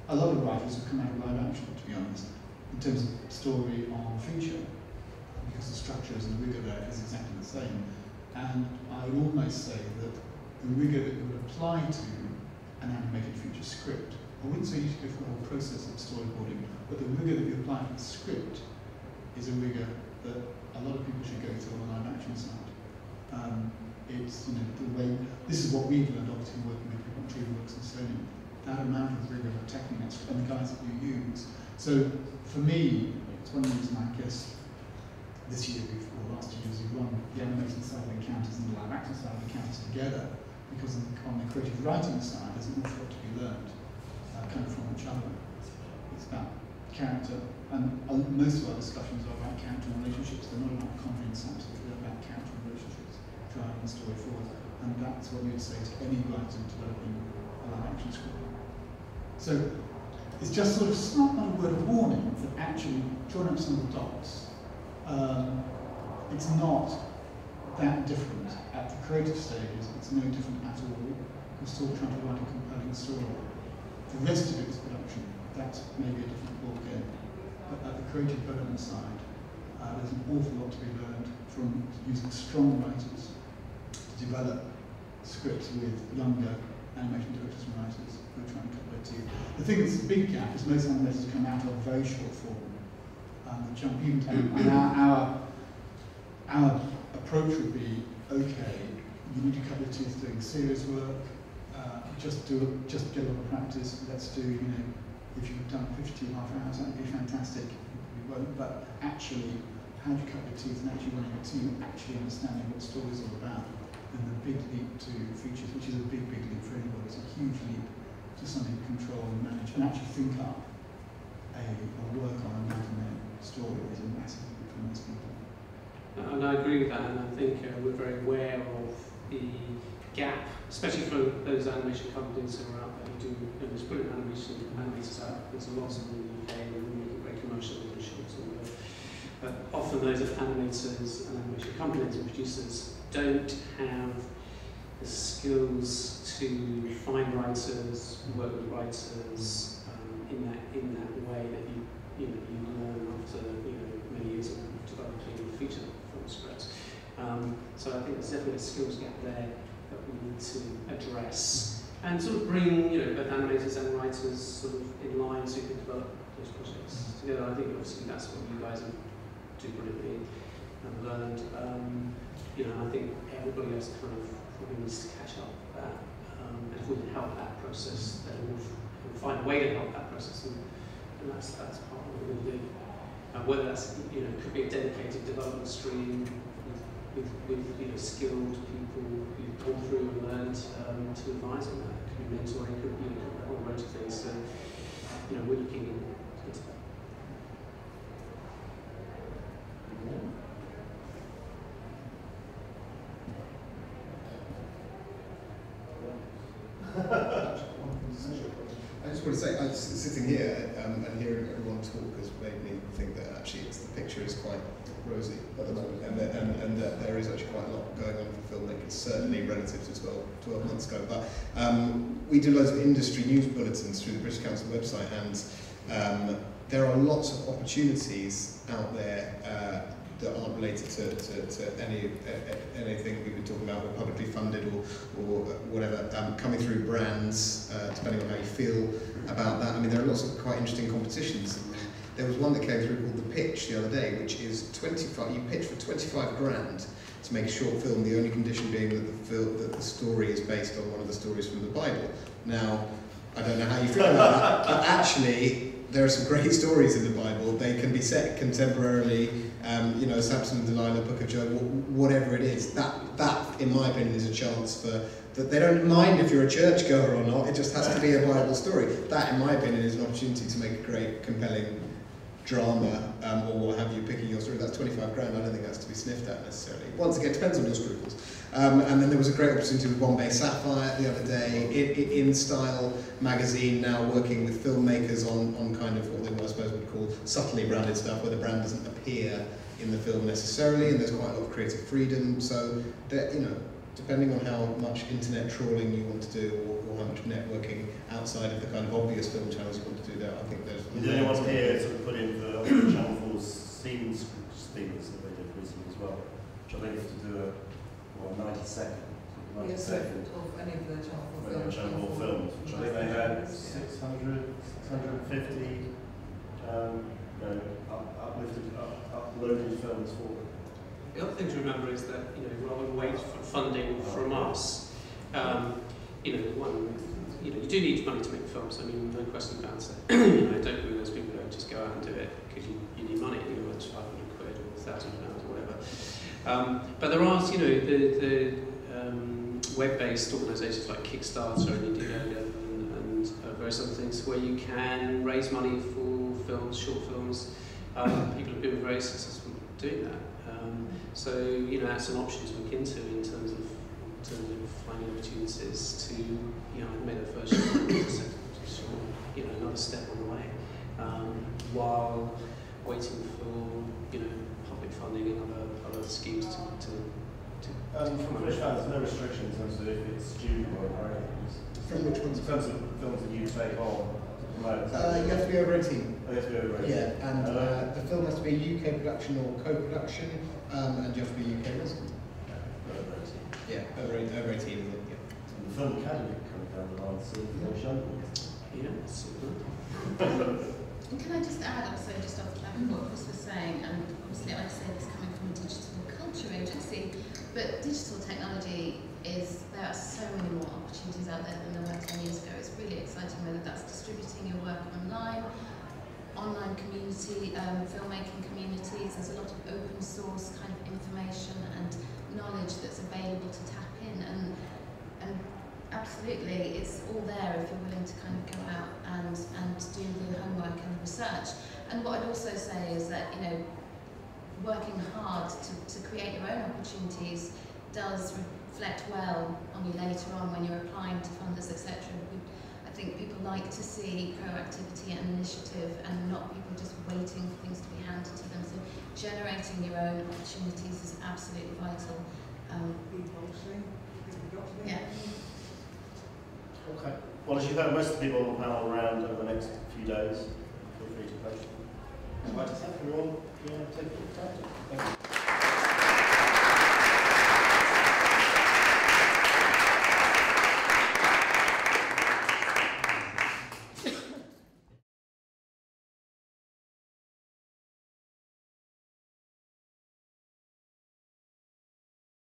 a lot of writers who come out of live action, to be honest, in terms of story on feature, because the structures and the rigour there is exactly the same. And I would almost say that the rigour that you would apply to an animated feature script, I wouldn't say you should go through the whole process of storyboarding, but the rigour that you apply to the script is a rigour that a lot of people should go through on the live action side. It's, you know, the way, this is what we've learned obviously working with people on DreamWorks and Sony, that amount of rigour of technique and the guys that you use. So for me, it's one reason I guess this year or last year we've run the animation side of encounters and the live action side of encounters together, because on the creative writing side there's an awful lot to be learned kind of from each other. It's about character, and most of our discussions are about character relationships. They're not about content samples, they're about character relationships, driving the story forward. And that's what you'd say to any writer developing a live action school. So it's just sort of, it's not a word of warning, but actually drawing up some of the dots. It's not that different at the creative stages. It's no different at all. We're still trying to write a compelling story. The rest of it is production. That's maybe a different ballgame. But at the creative development side, there's an awful lot to be learned from using strong writers to develop scripts with younger animation directors and writers who are trying to cut their teeth. The thing that's a big gap is most animators come out of very short form. The jump even to, and our approach would be, okay, you need to cut your teeth doing serious work, just get a lot of practice. Let's do, you know, if you've done 52.5 hours, that would be fantastic. You won't, but actually, how do you cut your teeth and actually running a team, actually understanding what the story's all about, and the big leap to features, which is a big, big leap for anybody. It's a huge leap to something to control and manage, and actually think up a work on a mountain story is a massive leap for most people. And I agree with that, and I think we're very aware of the gap, especially for those animation companies who are out there who do, you know, there's brilliant animators out. There's lots of them in the UK who make great commercial shorts, but often those animators and animation companies and producers don't have the skills to find writers, work with writers in that way that you learn after many years of developing feature film scripts. So I think there's definitely a skills gap there that we need to address and sort of bring both animators and writers sort of in line so you can develop those projects together. I think obviously that's what you guys have do brilliantly and learned. I think everybody else kind of probably needs to catch up with that. And if we can help that process, then we'll find a way to help that process, and that's part of what we're going to do. Whether that's could be a dedicated development stream with skilled people who've gone through and learned to advise on that. It could be mentoring, it could be a whole range of things. So we're looking into that. I just want to say, I was sitting here and hearing everyone talk has made me think that actually the picture is quite rosy at the moment, and that there is actually quite a lot going on for filmmakers, certainly relative to 12 months ago. But we do loads of industry news bulletins through the British Council website, and there are lots of opportunities out there that aren't related to anything we've been talking about, or publicly funded, or whatever, coming through brands, depending on how you feel about that. I mean, there are lots of quite interesting competitions. There was one that came through called The Pitch the other day, which is 25. You pitch for 25 grand to make a short film, the only condition being that the story is based on one of the stories from the Bible. Now, I don't know how you feel about that, but actually, there are some great stories in the Bible. They can be set contemporarily, Samson and Delilah, Book of Job, whatever it is. That, in my opinion, is a chance for that. They don't mind if you're a churchgoer or not. It just has to be a Bible story. That, in my opinion, is an opportunity to make a great, compelling drama, or what have you, picking your story. That's 25 grand. I don't think that's to be sniffed at necessarily. Once again, it depends on your scruples. And then there was a great opportunity with Bombay Sapphire the other day, in Style magazine, now working with filmmakers on kind of what they, I suppose, would call subtly branded stuff, where the brand doesn't appear in the film necessarily, and there's quite a lot of creative freedom. So, depending on how much internet trawling you want to do, or how much networking outside of the kind of obvious film channels you want to do, there, I think there's... Did anyone here sort of put in for Channel 4's scenes things that they did recently as well? Which I think is to do a 90 second. Of any of the Channel 4 films, which I think they had 650 uploaded films for them. The other thing to remember is that rather than wait for funding from us, you do need money to make films. I mean, no question about it. I don't believe those people don't just go out and do it because you need money. It's 500 quid or £1,000 or whatever. But there are, the web-based organisations like Kickstarter and Indiegogo and various other things where you can raise money for films, short films. People have been very successful doing that. So that's an option to look into in terms of finding opportunities to I made a first short waiting for, you know, public funding and other schemes to from British fans, there's no restriction in terms of if it's student work, right? From which ones? In terms of films that you take on to promote. You have to be over 18. Oh, you have to be over 18. Yeah, and the film has to be a UK production or co-production, and you have to be UK resident. Over 18. Yeah, over 18, isn't it? Yeah. And the Film Academy coming down the line soon for those young ones. Yeah, super. And can I just add also, just off the back of what Chris was saying, and obviously I say this coming from a digital culture agency, but digital technology is, there are so many more opportunities out there than there were 10 years ago. It's really exciting, whether that's distributing your work online community, filmmaking communities. There's a lot of open source kind of information and knowledge that's available to tap in, and absolutely, it's all there if you're willing to kind of go out and do the homework and the research. And what I'd also say is that, you know, working hard to create your own opportunities does reflect well on you later on when you're applying to funders, etc. I think people like to see proactivity and initiative and not people just waiting for things to be handed to them. So generating your own opportunities is absolutely vital. Yeah. Okay. Well, as you've heard, most of the people on the panel around over the next few days. Feel free to post them. I'd like to thank everyone for taking the time. Thank you.